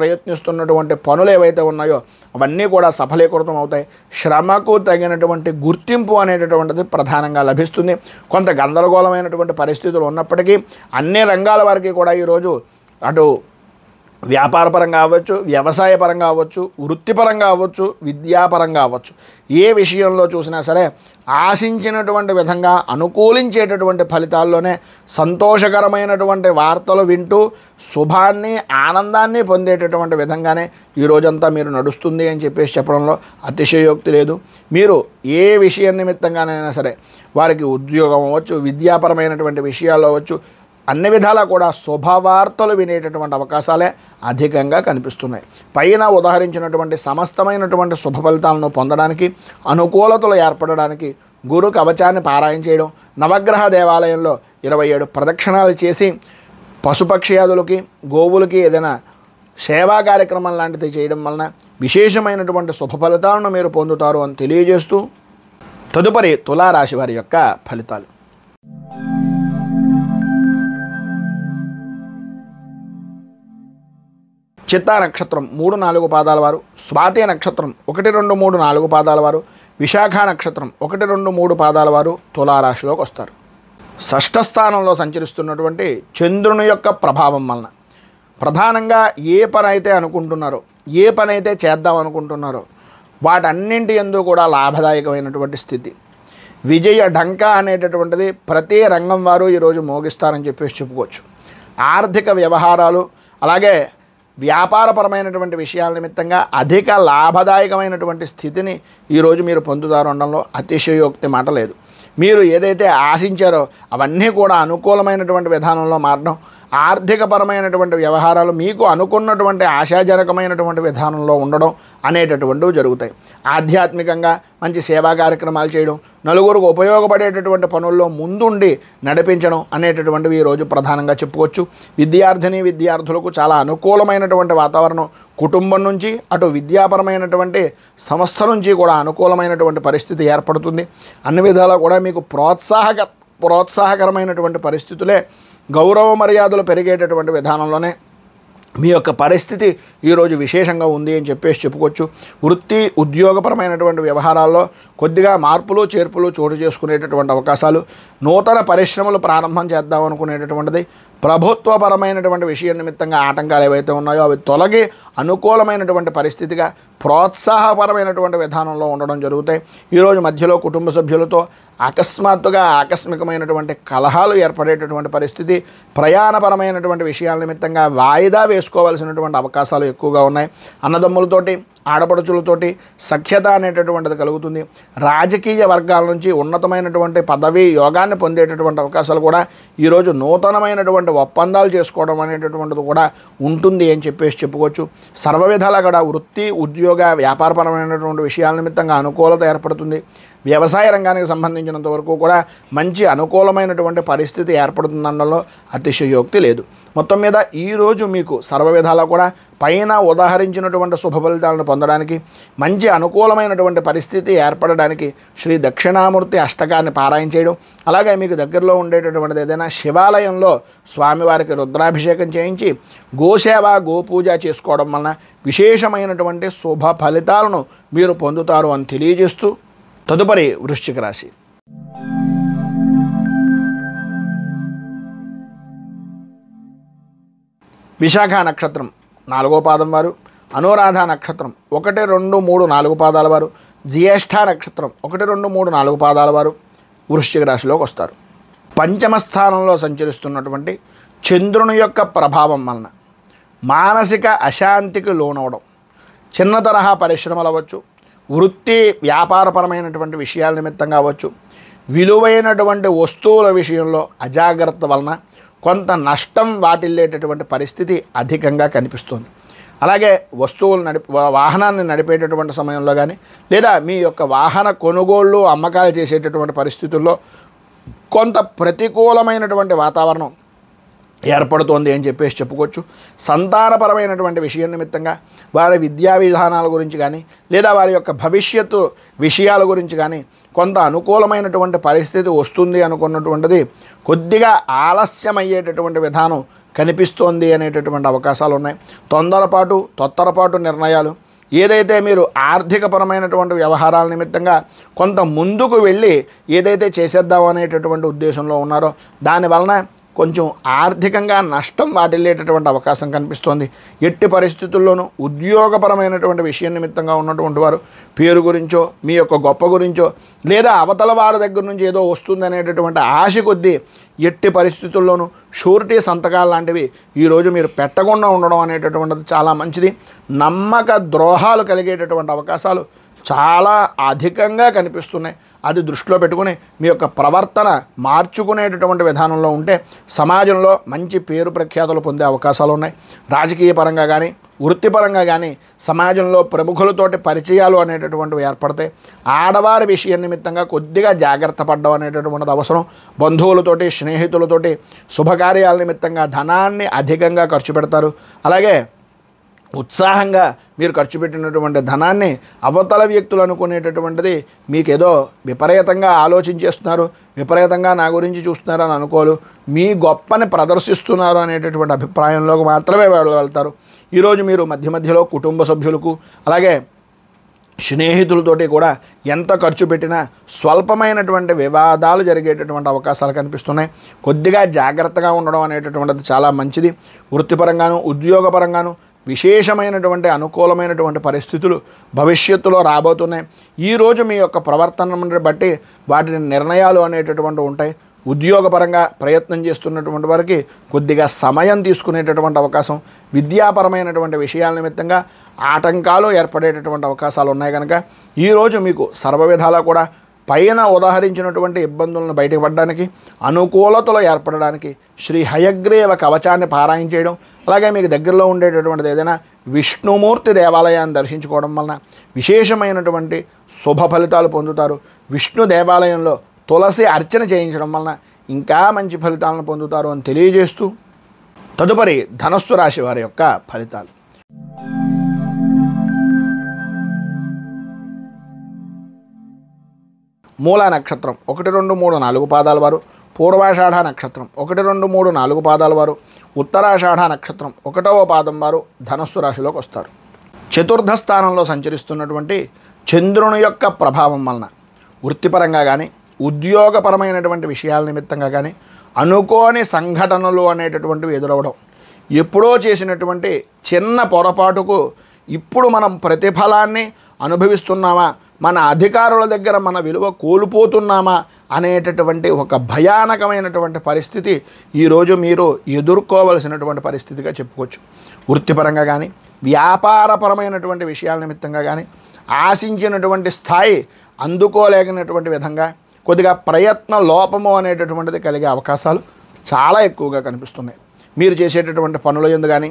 ప్రయత్నిస్తున్నటువంటి పనులు ఏవైతే ఉన్నాయో అవన్నీ కూడా సఫలీకృతం అవుతాయి. శ్రమకు తగినటువంటి గుర్తింపు అనేటటువంటిది ప్రధానంగా లభిస్తుంది. కొంత గందరగోళమైనటువంటి పరిస్థితులు ఉన్నప్పటికీ అన్ని రంగాల వారికి కూడా ఈరోజు అటు వ్యాపారపరంగా అవ్వచ్చు, వ్యవసాయపరంగా అవ్వచ్చు, వృత్తిపరంగా అవ్వచ్చు, విద్యాపరంగా అవ్వచ్చు, ఏ విషయంలో చూసినా సరే ఆశించినటువంటి విధంగా అనుకూలించేటటువంటి ఫలితాల్లోనే సంతోషకరమైనటువంటి వార్తలు వింటూ శుభాన్ని ఆనందాన్ని పొందేటటువంటి విధంగానే ఈ రోజంతా మీరు నడుస్తుంది అని చెప్పడంలో అతిశయోక్తి లేదు. మీరు ఏ విషయం నిమిత్తంగానైనా సరే వారికి ఉద్యోగం అవ్వచ్చు, విద్యాపరమైనటువంటి విషయాల్లో అవ్వచ్చు, అన్ని విధాలా కూడా శుభవార్తలు వినేటటువంటి అవకాశాలే అధికంగా కనిపిస్తున్నాయి. పైన ఉదాహరించినటువంటి సమస్తమైనటువంటి శుభ ఫలితాలను పొందడానికి, అనుకూలతలు ఏర్పడడానికి గురు కవచాన్ని పారాయణ చేయడం, నవగ్రహ దేవాలయంలో 27 ప్రదక్షిణాలు చేసి పశుపక్ష్యాదులకి, గోవులకి ఏదైనా సేవా కార్యక్రమం లాంటిది చేయడం వలన విశేషమైనటువంటి శుభ ఫలితాలను మీరు పొందుతారు అని తెలియజేస్తూ తదుపరి తులారాశి వారి యొక్క ఫలితాలు. చిత్తా నక్షత్రం 3, 4 పాదాల వారు, స్వాతి నక్షత్రం 1, 2, 3, 4 పాదాల వారు, విశాఖ నక్షత్రం 1, 2, 3 పాదాల వారు తులారాశిలోకి వస్తారు. షష్ఠ స్థానంలో సంచరిస్తున్నటువంటి చంద్రుని యొక్క ప్రభావం వలన ప్రధానంగా ఏ పని అయితే అనుకుంటున్నారో, ఏ పని అయితే చేద్దాం అనుకుంటున్నారో వాటన్నింటి యందు కూడా లాభదాయకమైనటువంటి స్థితి, విజయ ఢంకా అనేటటువంటిది ప్రతి రంగం వారు ఈరోజు మోగిస్తారని చెప్పేసి చెప్పుకోవచ్చు. ఆర్థిక వ్యవహారాలు, అలాగే వ్యాపారపరమైనటువంటి విషయాల నిమిత్తంగా అధిక లాభదాయకమైనటువంటి స్థితిని ఈరోజు మీరు పొందుతారు అనడంలో అతిశయోక్తి మాట లేదు. మీరు ఏదైతే ఆశించారో అవన్నీ కూడా అనుకూలమైనటువంటి విధానంలో మారడం, ఆర్థికపరమైనటువంటి వ్యవహారాలు మీకు అనుకున్నటువంటి ఆశాజనకమైనటువంటి విధానంలో ఉండడం అనేటటువంటివి జరుగుతాయి. ఆధ్యాత్మికంగా మంచి సేవా కార్యక్రమాలు చేయడం, నలుగురికి ఉపయోగపడేటటువంటి పనుల్లో ముందుండి నడిపించడం అనేటటువంటివి ఈరోజు ప్రధానంగా చెప్పుకోవచ్చు. విద్యార్థులకు చాలా అనుకూలమైనటువంటి వాతావరణం, కుటుంబం నుంచి అటు విద్యాపరమైనటువంటి సంస్థ నుంచి కూడా అనుకూలమైనటువంటి పరిస్థితి ఏర్పడుతుంది. అన్ని విధాలా కూడా మీకు ప్రోత్సాహకరమైనటువంటి పరిస్థితులే, గౌరవ మర్యాదలు పెరిగేటటువంటి విధానంలోనే మీ యొక్క పరిస్థితి ఈరోజు విశేషంగా ఉంది అని చెప్పేసి చెప్పుకోవచ్చు. వృత్తి ఉద్యోగపరమైనటువంటి వ్యవహారాల్లో కొద్దిగా మార్పులు చేర్పులు చోటు చేసుకునేటటువంటి అవకాశాలు, నూతన పరిశ్రమలు ప్రారంభం చేద్దాం అనుకునేటటువంటిది, ప్రభుత్వపరమైనటువంటి విషయం నిమిత్తంగా ఆటంకాలు ఏవైతే ఉన్నాయో అవి తొలగి అనుకూలమైనటువంటి పరిస్థితిగా ప్రోత్సాహపరమైనటువంటి విధానంలో ఉండడం జరుగుతాయి. ఈరోజు మధ్యలో కుటుంబ సభ్యులతో అకస్మాత్తుగా ఆకస్మికమైనటువంటి కలహాలు ఏర్పడేటటువంటి పరిస్థితి, ప్రయాణపరమైనటువంటి విషయాల నిమిత్తంగా వాయిదా వేసుకోవాల్సినటువంటి అవకాశాలు ఎక్కువగా ఉన్నాయి. అన్నదమ్ములతోటి ఆడపడుచులతోటి సఖ్యత అనేటటువంటిది కలుగుతుంది. రాజకీయ వర్గాల నుంచి ఉన్నతమైనటువంటి పదవి యోగాన్ని పొందేటటువంటి అవకాశాలు కూడా ఈరోజు నూతనమైనటువంటి ఒప్పందాలు చేసుకోవడం అనేటటువంటిది కూడా ఉంటుంది అని చెప్పేసి చెప్పుకోవచ్చు. సర్వ విధాలా కూడా వృత్తి ఉద్యోగ వ్యాపారపరమైనటువంటి విషయాల నిమిత్తంగా అనుకూలత ఏర్పడుతుంది. వ్యవసాయ రంగానికి సంబంధించినంత వరకు కూడా మంచి అనుకూలమైనటువంటి పరిస్థితి ఏర్పడుతుందనడంలో అతిశయోక్తి లేదు. మొత్తం మీద ఈరోజు మీకు సర్వ విధాలా కూడా పైన ఉదాహరించినటువంటి శుభ ఫలితాలను పొందడానికి, మంచి అనుకూలమైనటువంటి పరిస్థితి ఏర్పడడానికి శ్రీ దక్షిణామూర్తి అష్టకాన్ని పారాయణ చేయడం, అలాగే మీకు దగ్గరలో ఉండేటటువంటిది ఏదైనా శివాలయంలో స్వామివారికి రుద్రాభిషేకం చేయించి గోసేవ గోపూజ చేసుకోవడం వలన విశేషమైనటువంటి శుభ ఫలితాలను మీరు పొందుతారు అని తెలియజేస్తూ తదుపరి వృశ్చిక రాశి. విశాఖ నక్షత్రం 4వ పాదం వారు, అనురాధ నక్షత్రం 1, 2, 3, 4 పాదాల వారు, జ్యేష్ఠ నక్షత్రం 1, 2, 3, 4 పాదాల వారు వృశ్చిక రాశిలోకి వస్తారు. పంచమ స్థానంలో సంచరిస్తున్నటువంటి చంద్రుని యొక్క ప్రభావం వలన మానసిక అశాంతికి లోనవడం, చిన్న తరహా పరిశ్రమలు అవ్వచ్చు, వృత్తి వ్యాపారపరమైనటువంటి విషయాల నిమిత్తంగా అవ్వచ్చు, విలువైనటువంటి వస్తువుల విషయంలో అజాగ్రత్త వలన కొంత నష్టం వాటిల్లేటటువంటి పరిస్థితి అధికంగా కనిపిస్తుంది. అలాగే వాహనాన్ని నడిపేటటువంటి సమయంలో కానీ, లేదా మీ యొక్క వాహన కొనుగోళ్ళు అమ్మకాలు చేసేటటువంటి పరిస్థితుల్లో కొంత ప్రతికూలమైనటువంటి వాతావరణం ఏర్పడుతోంది అని చెప్పేసి చెప్పుకోవచ్చు. సంతానపరమైనటువంటి విషయం నిమిత్తంగా వారి విద్యా విధానాల గురించి కానీ, లేదా వారి యొక్క భవిష్యత్తు విషయాల గురించి కానీ కొంత అనుకూలమైనటువంటి పరిస్థితి వస్తుంది అనుకున్నటువంటిది కొద్దిగా ఆలస్యమయ్యేటటువంటి విధానం కనిపిస్తోంది అనేటటువంటి అవకాశాలు ఉన్నాయి. తొత్తరపాటు నిర్ణయాలు, ఏదైతే మీరు ఆర్థికపరమైనటువంటి వ్యవహారాల నిమిత్తంగా కొంత ముందుకు వెళ్ళి ఏదైతే చేసేద్దాం అనేటటువంటి ఉద్దేశంలో ఉన్నారో దానివలన కొంచెం ఆర్థికంగా నష్టం వాటిల్లేటటువంటి అవకాశం కనిపిస్తోంది. ఎట్టి పరిస్థితుల్లోనూ ఉద్యోగపరమైనటువంటి విషయం నిమిత్తంగా ఉన్నటువంటి వారు పేరు గురించో, మీ యొక్క గొప్ప గురించో, లేదా అవతల వారి దగ్గర నుంచి ఏదో వస్తుంది అనేటటువంటి ఆశ కొద్దీ ఎట్టి పరిస్థితుల్లోనూ షూరిటీ సంతకాలు లాంటివి ఈరోజు మీరు పెట్టకుండా ఉండడం అనేటటువంటిది చాలా మంచిది. నమ్మక ద్రోహాలు కలిగేటటువంటి అవకాశాలు చాలా అధికంగా కనిపిస్తున్నాయి. అది దృష్టిలో పెట్టుకుని మీ యొక్క ప్రవర్తన మార్చుకునేటటువంటి విధానంలో ఉంటే సమాజంలో మంచి పేరు ప్రఖ్యాతులు పొందే అవకాశాలు ఉన్నాయి. రాజకీయ పరంగా కానీ, వృత్తిపరంగా కానీ సమాజంలో ప్రముఖులతోటి పరిచయాలు అనేటటువంటివి ఏర్పడతాయి. ఆడవారి విషయం నిమిత్తంగా కొద్దిగా జాగ్రత్త పడడం అనేటటువంటిది అవసరం. బంధువులతోటి, స్నేహితులతోటి శుభకార్యాల నిమిత్తంగా ధనాన్ని అధికంగా ఖర్చు పెడతారు. అలాగే ఉత్సాహంగా మీరు ఖర్చు పెట్టినటువంటి ధనాన్ని అవతల వ్యక్తులు అనుకునేటటువంటిది మీకేదో విపరీతంగా ఆలోచించేస్తున్నారు, విపరీతంగా నా గురించి చూస్తున్నారు అని అనుకోరు, మీ గొప్పని ప్రదర్శిస్తున్నారు అనేటటువంటి అభిప్రాయంలోకి మాత్రమే వెళ్తారు. ఈరోజు మీరు మధ్యలో కుటుంబ సభ్యులకు అలాగే స్నేహితులతోటి కూడా ఎంత ఖర్చు పెట్టినా స్వల్పమైనటువంటి వివాదాలు జరిగేటటువంటి అవకాశాలు కనిపిస్తున్నాయి. కొద్దిగా జాగ్రత్తగా ఉండడం అనేటటువంటిది చాలా మంచిది. వృత్తిపరంగాను ఉద్యోగపరంగాను విశేషమైనటువంటి అనుకూలమైనటువంటి పరిస్థితులు భవిష్యత్తులో రాబోతున్నాయి. ఈరోజు మీ యొక్క ప్రవర్తనను బట్టి వాటి నిర్ణయాలు అనేటటువంటివి ఉంటాయి. ఉద్యోగపరంగా ప్రయత్నం చేస్తున్నటువంటి వారికి కొద్దిగా సమయం తీసుకునేటటువంటి అవకాశం, విద్యాపరమైనటువంటి విషయాల నిమిత్తంగా ఆటంకాలు ఏర్పడేటటువంటి అవకాశాలు ఉన్నాయి కనుక ఈరోజు మీకు సర్వ విధాలా కూడా పైన ఉదాహరించినటువంటి ఇబ్బందులను బయటపడడానికి, అనుకూలతలు ఏర్పడడానికి శ్రీ హయగ్రీవ కవచాన్ని పారాయణ చేయడం, అలాగే మీకు దగ్గరలో ఉండేటటువంటిది ఏదైనా విష్ణుమూర్తి దేవాలయాన్ని దర్శించుకోవడం వలన విశేషమైనటువంటి శుభ ఫలితాలు పొందుతారు. విష్ణు దేవాలయంలో తులసి అర్చన చేయించడం వలన ఇంకా మంచి ఫలితాలను పొందుతారు అని తెలియజేస్తూ తదుపరి ధనస్సు రాశి వారి యొక్క ఫలితాలు. మూలా నక్షత్రం 1, 2, 3, 4 పాదాల వారు, పూర్వాషాఢ నక్షత్రం 1, 2, 3, 4 పాదాల వారు, ఉత్తరాషాఢ నక్షత్రం 1వ పాదం వారు ధనస్సు రాశిలోకి వస్తారు. చతుర్థ స్థానంలో సంచరిస్తున్నటువంటి చంద్రుని యొక్క ప్రభావం వలన వృత్తిపరంగా కానీ ఉద్యోగపరమైనటువంటి విషయాల నిమిత్తంగా కానీ అనుకోని సంఘటనలు అనేటటువంటివి ఎదురవడం, ఎప్పుడో చేసినటువంటి చిన్న పొరపాటుకు ఇప్పుడు మనం ప్రతిఫలాన్ని అనుభవిస్తున్నామా, మన అధికారుల దగ్గర మన విలువ కోల్పోతున్నామా అనేటటువంటి ఒక భయానకమైనటువంటి పరిస్థితి ఈరోజు మీరు ఎదుర్కోవలసినటువంటి పరిస్థితిగా చెప్పుకోవచ్చు. వృత్తిపరంగా కానీ వ్యాపారపరమైనటువంటి విషయాల నిమిత్తంగా కానీ ఆశించినటువంటి స్థాయి అందుకోలేగినటువంటి విధంగా కొద్దిగా ప్రయత్న లోపము అనేటటువంటిది కలిగే అవకాశాలు చాలా ఎక్కువగా కనిపిస్తున్నాయి. మీరు చేసేటటువంటి పనుల యందు కానీ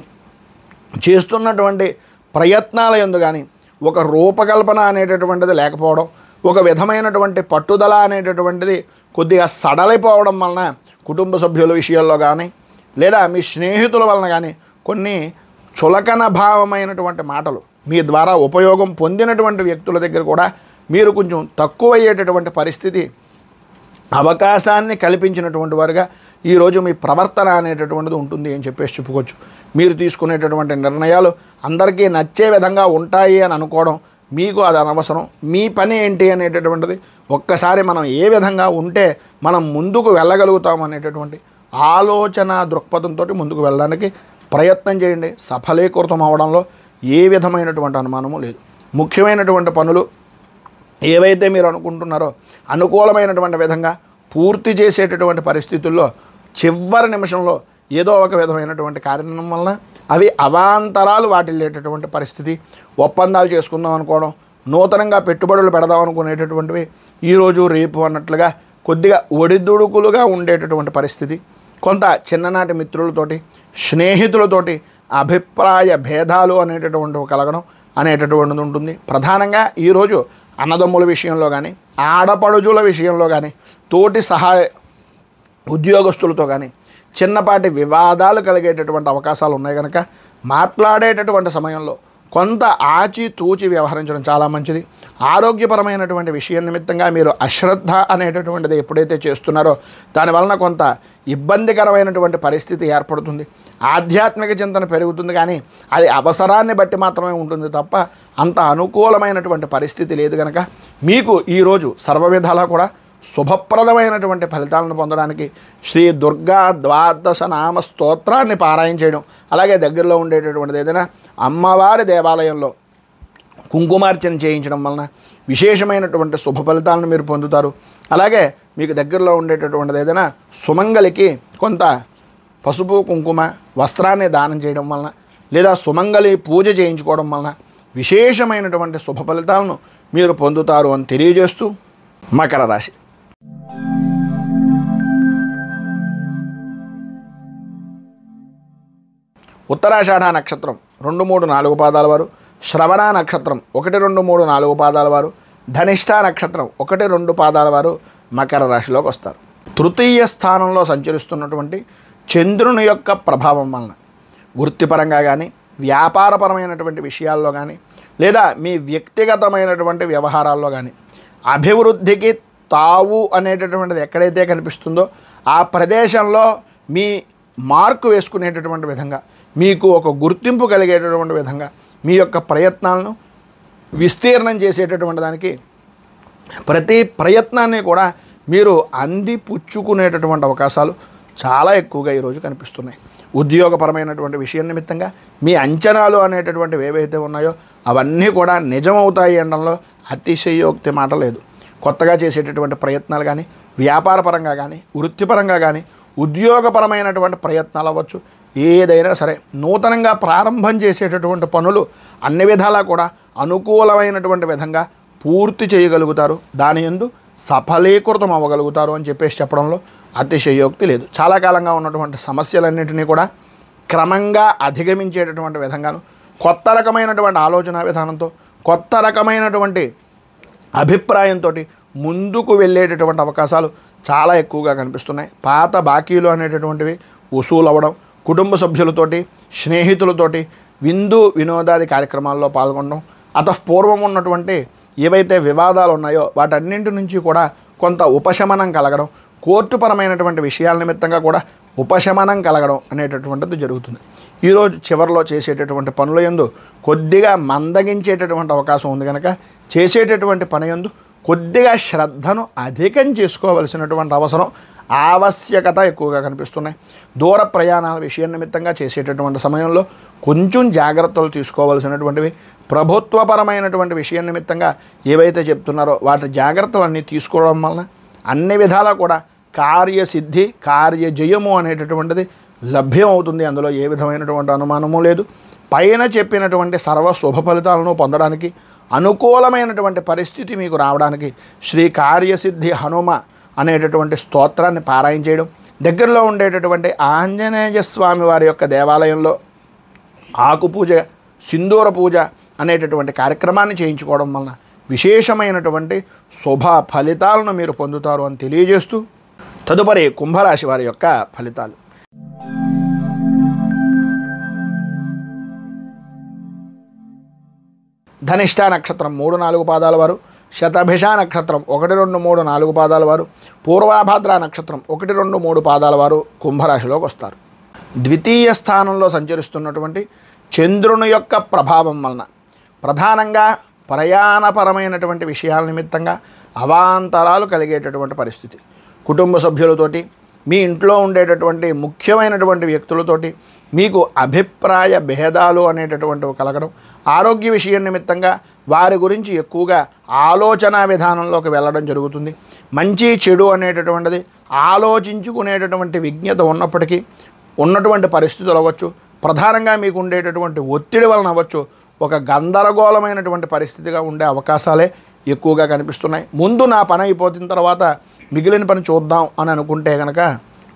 చేస్తున్నటువంటి ప్రయత్నాల యందు కానీ ఒక రూపకల్పన అనేటటువంటిది లేకపోవడం, ఒక విధమైనటువంటి పట్టుదల అనేటటువంటిది కొద్దిగా సడలిపోవడం వలన కుటుంబ సభ్యుల విషయాల్లో కానీ లేదా మీ స్నేహితుల వలన కానీ కొన్ని చులకన భావమైనటువంటి మాటలు మీ ద్వారా ఉపయోగం పొందినటువంటి వ్యక్తుల దగ్గర కూడా మీరు కొంచెం తక్కువయ్యేటటువంటి పరిస్థితి, అవకాశాన్ని కల్పించినటువంటి వారుగా ఈరోజు మీ ప్రవర్తన అనేటటువంటిది ఉంటుంది అని చెప్పేసి చెప్పుకోవచ్చు. మీరు తీసుకునేటటువంటి నిర్ణయాలు అందరికీ నచ్చే విధంగా ఉంటాయి అని అనుకోవడం మీకు అది అనవసరం. మీ పని ఏంటి అనేటటువంటిది ఒక్కసారి మనం ఏ విధంగా ఉంటే మనం ముందుకు వెళ్ళగలుగుతాం అనేటటువంటి ఆలోచన దృక్పథంతో ముందుకు వెళ్ళడానికి ప్రయత్నం చేయండి. సఫలీకృతం అవడంలో ఏ విధమైనటువంటి అనుమానము లేదు. ముఖ్యమైనటువంటి పనులు ఏవైతే మీరు అనుకుంటున్నారో అనుకూలమైనటువంటి విధంగా పూర్తి చేసేటటువంటి పరిస్థితుల్లో చివరి నిమిషంలో ఏదో ఒక విధమైనటువంటి కారణం వలన అవి అవాంతరాలు వాటిల్లేటటువంటి పరిస్థితి, ఒప్పందాలు చేసుకుందాం అనుకోవడం, నూతనంగా పెట్టుబడులు పెడదాం అనుకునేటటువంటివి ఈరోజు రేపు అన్నట్లుగా కొద్దిగా ఒడిదుడుకులుగా ఉండేటటువంటి పరిస్థితి, కొంత చిన్ననాటి మిత్రులతోటి స్నేహితులతోటి అభిప్రాయ భేదాలు అనేటటువంటివి కలగడం అనేటటువంటిది ఉంటుంది. ప్రధానంగా ఈరోజు అన్నదమ్ముల విషయంలో కానీ ఆడపడుజుల విషయంలో కానీ తోటి సహాయ ఉద్యోగస్తులతో కానీ చిన్నపాటి వివాదాలు కలిగేటటువంటి అవకాశాలు ఉన్నాయి కనుక మాట్లాడేటటువంటి సమయంలో కొంత ఆచితూచి వ్యవహరించడం చాలా మంచిది. ఆరోగ్యపరమైనటువంటి విషయం నిమిత్తంగా మీరు అశ్రద్ధ అనేటటువంటిది ఎప్పుడైతే చేస్తున్నారో దానివలన కొంత ఇబ్బందికరమైనటువంటి పరిస్థితి ఏర్పడుతుంది. ఆధ్యాత్మిక చింతన పెరుగుతుంది కానీ అది అవసరాన్ని బట్టి మాత్రమే ఉంటుంది తప్ప అంత అనుకూలమైనటువంటి పరిస్థితి లేదు కనుక మీకు ఈరోజు సర్వ విధాలా కూడా శుభప్రదమైనటువంటి ఫలితాలను పొందడానికి శ్రీ దుర్గా ద్వాదశ నామ స్తోత్రాన్ని పారాయణ చేయడం, అలాగే దగ్గరలో ఉండేటటువంటిది ఏదైనా అమ్మవారి దేవాలయంలో కుంకుమార్చన చేయించడం వలన విశేషమైనటువంటి శుభ ఫలితాలను మీరు పొందుతారు. అలాగే మీకు దగ్గరలో ఉండేటటువంటిది ఏదైనా సుమంగలికి కొంత పసుపు కుంకుమ వస్త్రాన్ని దానం చేయడం వలన లేదా సుమంగలి పూజ చేయించుకోవడం వలన విశేషమైనటువంటి శుభ ఫలితాలను మీరు పొందుతారు అని తెలియజేస్తూ మకర రాశి. ఉత్తరాషాఢ నక్షత్రం 2, 3, 4 పాదాల వారు, శ్రవణ నక్షత్రం 1, 2, 3, 4 పాదాల వారు, ధనిష్ఠ నక్షత్రం 1, 2 పాదాల వారు మకర రాశిలోకి వస్తారు. తృతీయ స్థానంలో సంచరిస్తున్నటువంటి చంద్రుని యొక్క ప్రభావం వలన వృత్తిపరంగా కానీ వ్యాపారపరమైనటువంటి విషయాల్లో కానీ లేదా మీ వ్యక్తిగతమైనటువంటి వ్యవహారాల్లో కానీ అభివృద్ధికి తావు అనేటటువంటిది ఎక్కడైతే కనిపిస్తుందో ఆ ప్రదేశంలో మీ మార్కు వేసుకునేటటువంటి విధంగా మీకు ఒక గుర్తింపు కలిగేటటువంటి విధంగా మీ యొక్క ప్రయత్నాలను విస్తీర్ణం చేసేటటువంటి దానికి ప్రతి ప్రయత్నాన్ని కూడా మీరు అందిపుచ్చుకునేటటువంటి అవకాశాలు చాలా ఎక్కువగా ఈరోజు కనిపిస్తున్నాయి. ఉద్యోగపరమైనటువంటి విషయం నిమిత్తంగా మీ అంచనాలు అనేటటువంటివి ఏవైతే ఉన్నాయో అవన్నీ కూడా నిజమవుతాయి అనడంలో అతిశయోక్తి మాట లేదు. కొత్తగా చేసేటటువంటి ప్రయత్నాలు కానీ వ్యాపారపరంగా కానీ, వృత్తిపరంగా కానీ, ఉద్యోగపరమైనటువంటి ప్రయత్నాలు అవ్వచ్చు, ఏదైనా సరే నూతనంగా ప్రారంభం చేసేటటువంటి పనులు అన్ని విధాలా కూడా అనుకూలమైనటువంటి విధంగా పూర్తి చేయగలుగుతారు. దాని యందు సఫలీకృతం అవ్వగలుగుతారు అని చెప్పేసి చెప్పడంలో అతిశయోక్తి లేదు. చాలా కాలంగా ఉన్నటువంటి సమస్యలన్నింటినీ కూడా క్రమంగా అధిగమించేటటువంటి విధంగాను, కొత్త రకమైనటువంటి ఆలోచన విధానంతో, కొత్త రకమైనటువంటి అభిప్రాయంతో ముందుకు వెళ్ళేటటువంటి అవకాశాలు చాలా ఎక్కువగా కనిపిస్తున్నాయి. పాత బాకీలు అనేటటువంటివి వసూలు అవ్వడం, కుటుంబ సభ్యులతోటి, స్నేహితులతోటి విందు వినోదాది కార్యక్రమాల్లో పాల్గొనడం, అతఃపూర్వం ఉన్నటువంటి ఏవైతే వివాదాలు ఉన్నాయో వాటన్నింటి నుంచి కూడా కొంత ఉపశమనం కలగడం, కోర్టుపరమైనటువంటి విషయాల నిమిత్తంగా కూడా ఉపశమనం కలగడం అనేటటువంటిది జరుగుతుంది. ఈరోజు చివరిలో చేసేటటువంటి పనుల యందు కొద్దిగా మందగించేటటువంటి అవకాశం ఉంది కనుక చేసేటటువంటి పని యందు కొద్దిగా శ్రద్ధను అధికం చేసుకోవలసినటువంటి ఆవశ్యకత ఎక్కువగా కనిపిస్తున్నాయి. దూర ప్రయాణాల విషయం నిమిత్తంగా చేసేటటువంటి సమయంలో కొంచెం జాగ్రత్తలు తీసుకోవాల్సినటువంటివి, ప్రభుత్వపరమైనటువంటి విషయం నిమిత్తంగా ఏవైతే చెప్తున్నారో వాటి జాగ్రత్తలన్నీ తీసుకోవడం వలన అన్ని విధాలా కూడా కార్యసిద్ధి, కార్యజయము అనేటటువంటిది లభ్యం అవుతుంది. అందులో ఏ విధమైనటువంటి అనుమానము లేదు. పైన చెప్పినటువంటి సర్వ శుభ ఫలితాలను పొందడానికి, అనుకూలమైనటువంటి పరిస్థితి మీకు రావడానికి శ్రీ కార్యసిద్ధి హనుమ అనేటటువంటి స్తోత్రాన్ని పారాయణ చేయడం, దగ్గరలో ఉండేటటువంటి ఆంజనేయ స్వామి వారి యొక్క దేవాలయంలో ఆకుపూజ, సింధూర పూజ అనేటటువంటి కార్యక్రమాన్ని చేయించుకోవడం వలన విశేషమైనటువంటి శుభ ఫలితాలను మీరు పొందుతారు అని తెలియజేస్తూ, తదుపరి కుంభరాశి వారి యొక్క ఫలితాలు. ధనిష్ట నక్షత్రం 3-4 పాదాల వారు, శతభిష నక్షత్రం 1, 2, 3, 4 పాదాల వారు, పూర్వాభాద్ర నక్షత్రం 1, 2, 3 పాదాల వారు కుంభరాశిలోకి వస్తారు. ద్వితీయ స్థానంలో సంచరిస్తున్నటువంటి చంద్రుని యొక్క ప్రభావం వలన ప్రధానంగా ప్రయాణపరమైనటువంటి విషయాల నిమిత్తంగా అవాంతరాలు కలిగేటటువంటి పరిస్థితి, కుటుంబ సభ్యులతోటి, మీ ఇంట్లో ఉండేటటువంటి ముఖ్యమైనటువంటి వ్యక్తులతోటి మీకు అభిప్రాయ భేదాలు అనేటటువంటివి కలగడం, ఆరోగ్య విషయం నిమిత్తంగా వారి గురించి ఎక్కువగా ఆలోచన విధానంలోకి వెళ్ళడం జరుగుతుంది. మంచి చెడు అనేటటువంటిది ఆలోచించుకునేటటువంటి విజ్ఞత ఉన్నప్పటికీ ఉన్నటువంటి పరిస్థితులు అవ్వచ్చు, ప్రధానంగా మీకు ఉండేటటువంటి ఒత్తిడి వలన అవ్వచ్చు, ఒక గందరగోళమైనటువంటి పరిస్థితిగా ఉండే అవకాశాలే ఎక్కువగా కనిపిస్తున్నాయి. ముందు నా పని అయిపోతున్న తర్వాత మిగిలిన పని చూద్దాం అని అనుకుంటే కనుక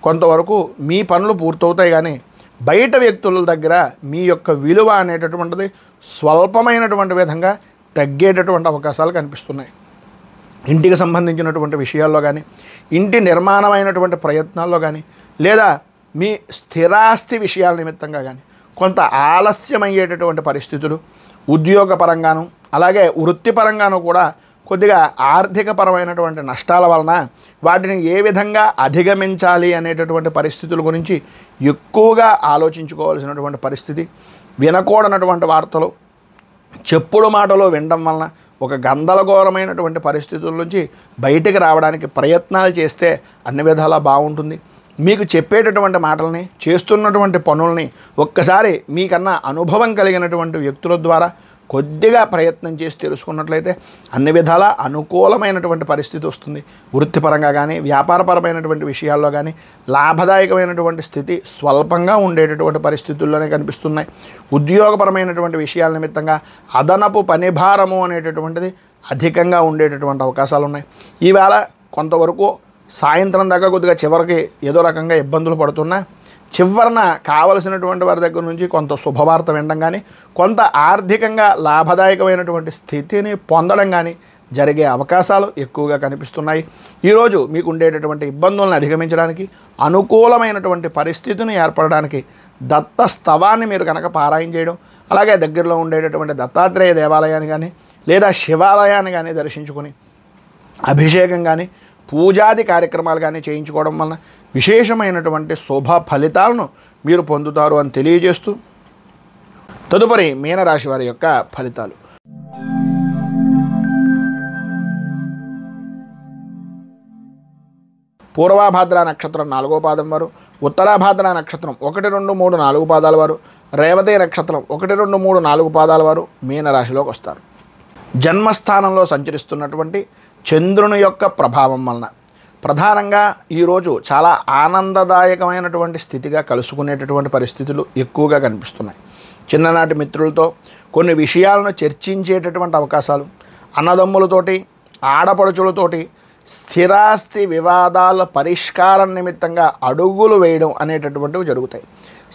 కొంతవరకు మీ పనులు పూర్తవుతాయి, కానీ బయట వ్యక్తుల దగ్గర మీ యొక్క విలువ అనేటటువంటిది స్వల్పమైనటువంటి విధంగా తగ్గేటటువంటి అవకాశాలు కనిపిస్తున్నాయి. ఇంటికి సంబంధించినటువంటి విషయాల్లో కానీ, ఇంటి నిర్మాణమైనటువంటి ప్రయత్నాల్లో కానీ, లేదా మీ స్థిరాస్తి విషయాల నిమిత్తంగా కానీ కొంత ఆలస్యమయ్యేటటువంటి పరిస్థితులు, ఉద్యోగపరంగాను అలాగే వృత్తిపరంగాను కూడా కొద్దిగా ఆర్థికపరమైనటువంటి నష్టాల వలన వాటిని ఏ విధంగా అధిగమించాలి అనేటటువంటి పరిస్థితుల గురించి ఎక్కువగా ఆలోచించుకోవాల్సినటువంటి పరిస్థితి. వినకూడనటువంటి వార్తలు, చెప్పుడు మాటలు వినడం వలన ఒక గందరగోళమైనటువంటి పరిస్థితుల నుంచి బయటికి రావడానికి ప్రయత్నాలు చేస్తే అన్ని విధాలా బాగుంటుంది. మీకు చెప్పేటటువంటి మాటల్ని, చేస్తున్నటువంటి పనుల్ని ఒక్కసారి మీకన్నా అనుభవం కలిగినటువంటి వ్యక్తుల ద్వారా కొద్దిగా ప్రయత్నం చేసి తెలుసుకున్నట్లయితే అన్ని విధాలా అనుకూలమైనటువంటి పరిస్థితి వస్తుంది. వృత్తిపరంగా కానీ, వ్యాపారపరమైనటువంటి విషయాల్లో కానీ లాభదాయకమైనటువంటి స్థితి స్వల్పంగా ఉండేటటువంటి పరిస్థితుల్లోనే కనిపిస్తున్నాయి. ఉద్యోగపరమైనటువంటి విషయాల నిమిత్తంగా అదనపు పనిభారము అనేటటువంటిది అధికంగా ఉండేటటువంటి అవకాశాలు ఉన్నాయి. ఈవేళ కొంతవరకు సాయంత్రం దాకా కొద్దిగా చివరికి ఏదో రకంగా ఇబ్బందులు పడుతున్నా చివరన కావలసినటువంటి వారి దగ్గర నుంచి కొంత శుభవార్త వినడం కానీ, కొంత ఆర్థికంగా లాభదాయకమైనటువంటి స్థితిని పొందడం కానీ జరిగే అవకాశాలు ఎక్కువగా కనిపిస్తున్నాయి. ఈరోజు మీకు ఉండేటటువంటి ఇబ్బందులను అధిగమించడానికి, అనుకూలమైనటువంటి పరిస్థితిని ఏర్పడడానికి దత్త స్తవాన్ని మీరు కనుక పారాయణ చేయడం, అలాగే దగ్గరలో ఉండేటటువంటి దత్తాత్రేయ దేవాలయాన్ని కానీ లేదా శివాలయాన్ని కానీ దర్శించుకొని అభిషేకం కానీ పూజాది కార్యక్రమాలు కానీ చేయించుకోవడం వలన విశేషమైనటువంటి శుభ ఫలితాలను మీరు పొందుతారు అని తెలియజేస్తూ, తదుపరి మీనరాశి వారి యొక్క ఫలితాలు. పూర్వాభాద్ర నక్షత్రం 4వ పాదం వారు, ఉత్తరాభాద్ర నక్షత్రం 1, 2, 3, 4 పాదాల వారు, రేవతి నక్షత్రం 1, 2, 3, 4 పాదాల వారు మీనరాశిలోకి వస్తారు. జన్మస్థానంలో సంచరిస్తున్నటువంటి చంద్రుని యొక్క ప్రభావం వలన ప్రధానంగా ఈరోజు చాలా ఆనందదాయకమైనటువంటి స్థితిగా కలుసుకునేటటువంటి పరిస్థితులు ఎక్కువగా కనిపిస్తున్నాయి. చిన్ననాటి మిత్రులతో కొన్ని విషయాలను చర్చించేటటువంటి అవకాశాలు, అన్నదమ్ములతోటి ఆడపడుచులతోటి స్థిరాస్తి వివాదాల పరిష్కారం నిమిత్తంగా అడుగులు వేయడం అనేటటువంటివి జరుగుతాయి.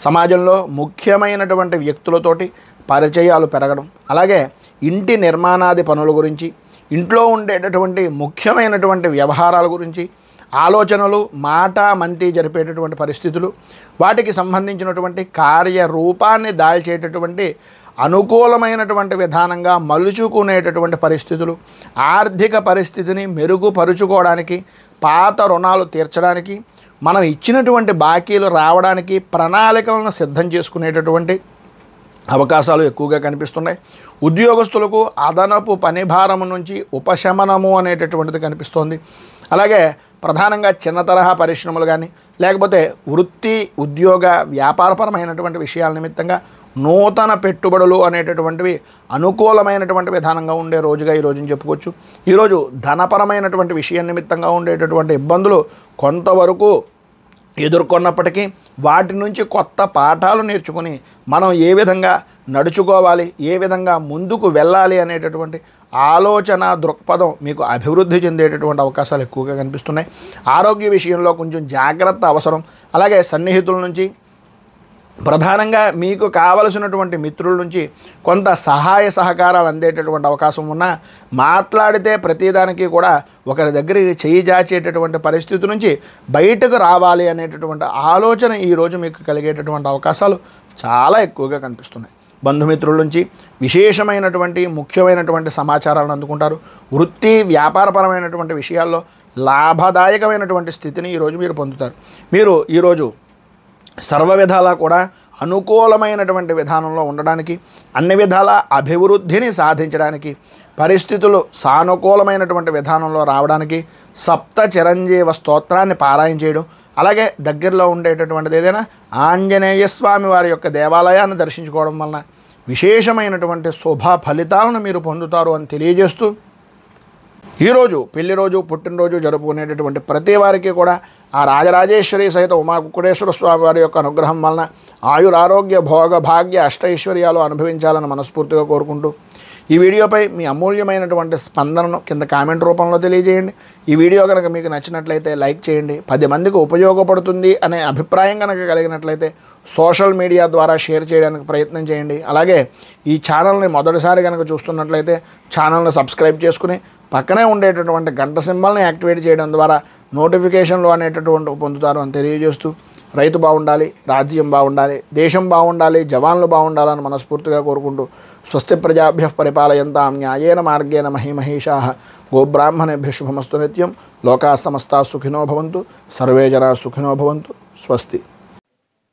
సమాజంలో ముఖ్యమైనటువంటి వ్యక్తులతోటి పరిచయాలు పెరగడం, అలాగే ఇంటి నిర్మాణాది పనుల గురించి, ఇంట్లో ఉండేటటువంటి ముఖ్యమైనటువంటి వ్యవహారాల గురించి ఆలోచనలు, మాట మంతి జరిపేటటువంటి పరిస్థితులు, వాటికి సంబంధించినటువంటి కార్యరూపాన్ని దాల్చేటటువంటి అనుకూలమైనటువంటి విధానంగా మలుచుకునేటటువంటి పరిస్థితులు, ఆర్థిక పరిస్థితిని మెరుగుపరుచుకోవడానికి, పాత రుణాలు తీర్చడానికి, మనం ఇచ్చినటువంటి బాకీలు రావడానికి ప్రణాళికలను సిద్ధం చేసుకునేటటువంటి అవకాశాలు ఎక్కువగా కనిపిస్తున్నాయి. ఉద్యోగస్తులకు అదనపు పనిభారము నుంచి ఉపశమనము అనేటటువంటిది కనిపిస్తోంది. అలాగే ప్రధానంగా చిన్న తరహా పరిశ్రమలు కానీ, లేకపోతే వృత్తి ఉద్యోగ వ్యాపారపరమైనటువంటి విషయాల నిమిత్తంగా నూతన పెట్టుబడులు అనేటటువంటివి అనుకూలమైనటువంటి విధానంగా ఉండే రోజుగా ఈ రోజుని చెప్పుకోవచ్చు. ఈరోజు ధనపరమైనటువంటి విషయం నిమిత్తంగా ఉండేటటువంటి ఇబ్బందులు కొంతవరకు ఎదుర్కొన్నప్పటికీ వాటి నుంచి కొత్త పాఠాలు నేర్చుకుని మనం ఏ విధంగా నడుచుకోవాలి, ఏ విధంగా ముందుకు వెళ్ళాలి అనేటటువంటి ఆలోచన దృక్పథం మీకు అభివృద్ధి చెందేటటువంటి అవకాశాలు ఎక్కువగా కనిపిస్తున్నాయి. ఆరోగ్య విషయంలో కొంచెం జాగ్రత్త అవసరం. అలాగే సన్నిహితుల నుంచి, ప్రధానంగా మీకు కావలసినటువంటి మిత్రుల నుంచి కొంత సహాయ సహకారాలు అందేటటువంటి అవకాశం ఉన్నా, మాట్లాడితే ప్రతిదానికి కూడా ఒకరి దగ్గరికి చేయి జాచేటటువంటి పరిస్థితి నుంచి బయటకు రావాలి అనేటటువంటి ఆలోచన ఈరోజు మీకు కలిగేటటువంటి అవకాశాలు చాలా ఎక్కువగా కనిపిస్తున్నాయి. బంధుమిత్రుల నుంచి విశేషమైనటువంటి ముఖ్యమైనటువంటి సమాచారాలను అందుకుంటారు. వృత్తి వ్యాపారపరమైనటువంటి విషయాల్లో లాభదాయకమైనటువంటి స్థితిని ఈరోజు మీరు పొందుతారు. మీరు ఈరోజు సర్వ విధాలా కూడా అనుకూలమైనటువంటి విధానంలో ఉండడానికి, అన్ని విధాల అభివృద్ధిని సాధించడానికి, పరిస్థితులు సానుకూలమైనటువంటి విధానంలో రావడానికి సప్త చిరంజీవ స్తోత్రాన్ని పారాయణ చేయడం, అలాగే దగ్గరలో ఉండేటటువంటిది ఏదైనా ఆంజనేయ స్వామి వారి యొక్క దేవాలయాన్ని దర్శించుకోవడం వలన విశేషమైనటువంటి శుభ ఫలితాలను మీరు పొందుతారు అని తెలియజేస్తూ, ఈరోజు పెళ్లి రోజు, పుట్టినరోజు జరుపుకునేటటువంటి ప్రతి వారికి కూడా ఆ రాజరాజేశ్వరి సహిత ఉమా కుక్కుటేశ్వర స్వామి వారి యొక్క అనుగ్రహం వలన ఆయురారోగ్య భోగ భాగ్య అష్టైశ్వర్యాలు అనుభవించాలని మనస్ఫూర్తిగా కోరుకుంటూ, ఈ వీడియోపై మీ అమూల్యమైనటువంటి స్పందనను కింద కామెంట్ రూపంలో తెలియజేయండి. ఈ వీడియో కనుక మీకు నచ్చినట్లయితే లైక్ చేయండి. 10 మందికి ఉపయోగపడుతుంది అనే అభిప్రాయం కనుక కలిగినట్లయితే సోషల్ మీడియా ద్వారా షేర్ చేయడానికి ప్రయత్నం చేయండి. అలాగే ఈ ఛానల్ని మొదటిసారి కనుక చూస్తున్నట్లయితే ఛానల్ని సబ్స్క్రైబ్ చేసుకుని పక్కనే ఉండేటటువంటి గంట సింబల్ని యాక్టివేట్ చేయడం ద్వారా నోటిఫికేషన్లు అనేటటువంటి పొందుతారు అని తెలియజేస్తూ, రైతు బాగుండాలి, రాజ్యం బాగుండాలి, దేశం బాగుండాలి, జవాన్లు బాగుండాలని మనస్ఫూర్తిగా కోరుకుంటూ, స్వస్తి ప్రజాభ్య పరిపాలయంతాం న్యాయేన మార్గేణ మహిమహేషాః గోబ్రాహ్మణేభ్య శుభమస్తు నిత్యం. లోకా సమస్తా సుఖినో భవంతు, సర్వే జనా సుఖినో భవంతు. స్వస్తి.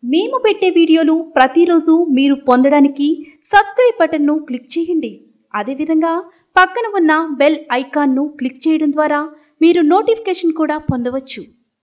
మేము పెట్టే వీడియోలు ప్రతిరోజు మీరు పొందడానికి సబ్స్క్రైబ్ బటన్ను క్లిక్ చేయండి. అదేవిధంగా పక్కన ఉన్న బెల్ ఐకాన్ను క్లిక్ చేయడం ద్వారా మీరు నోటిఫికేషన్ కూడా పొందవచ్చు.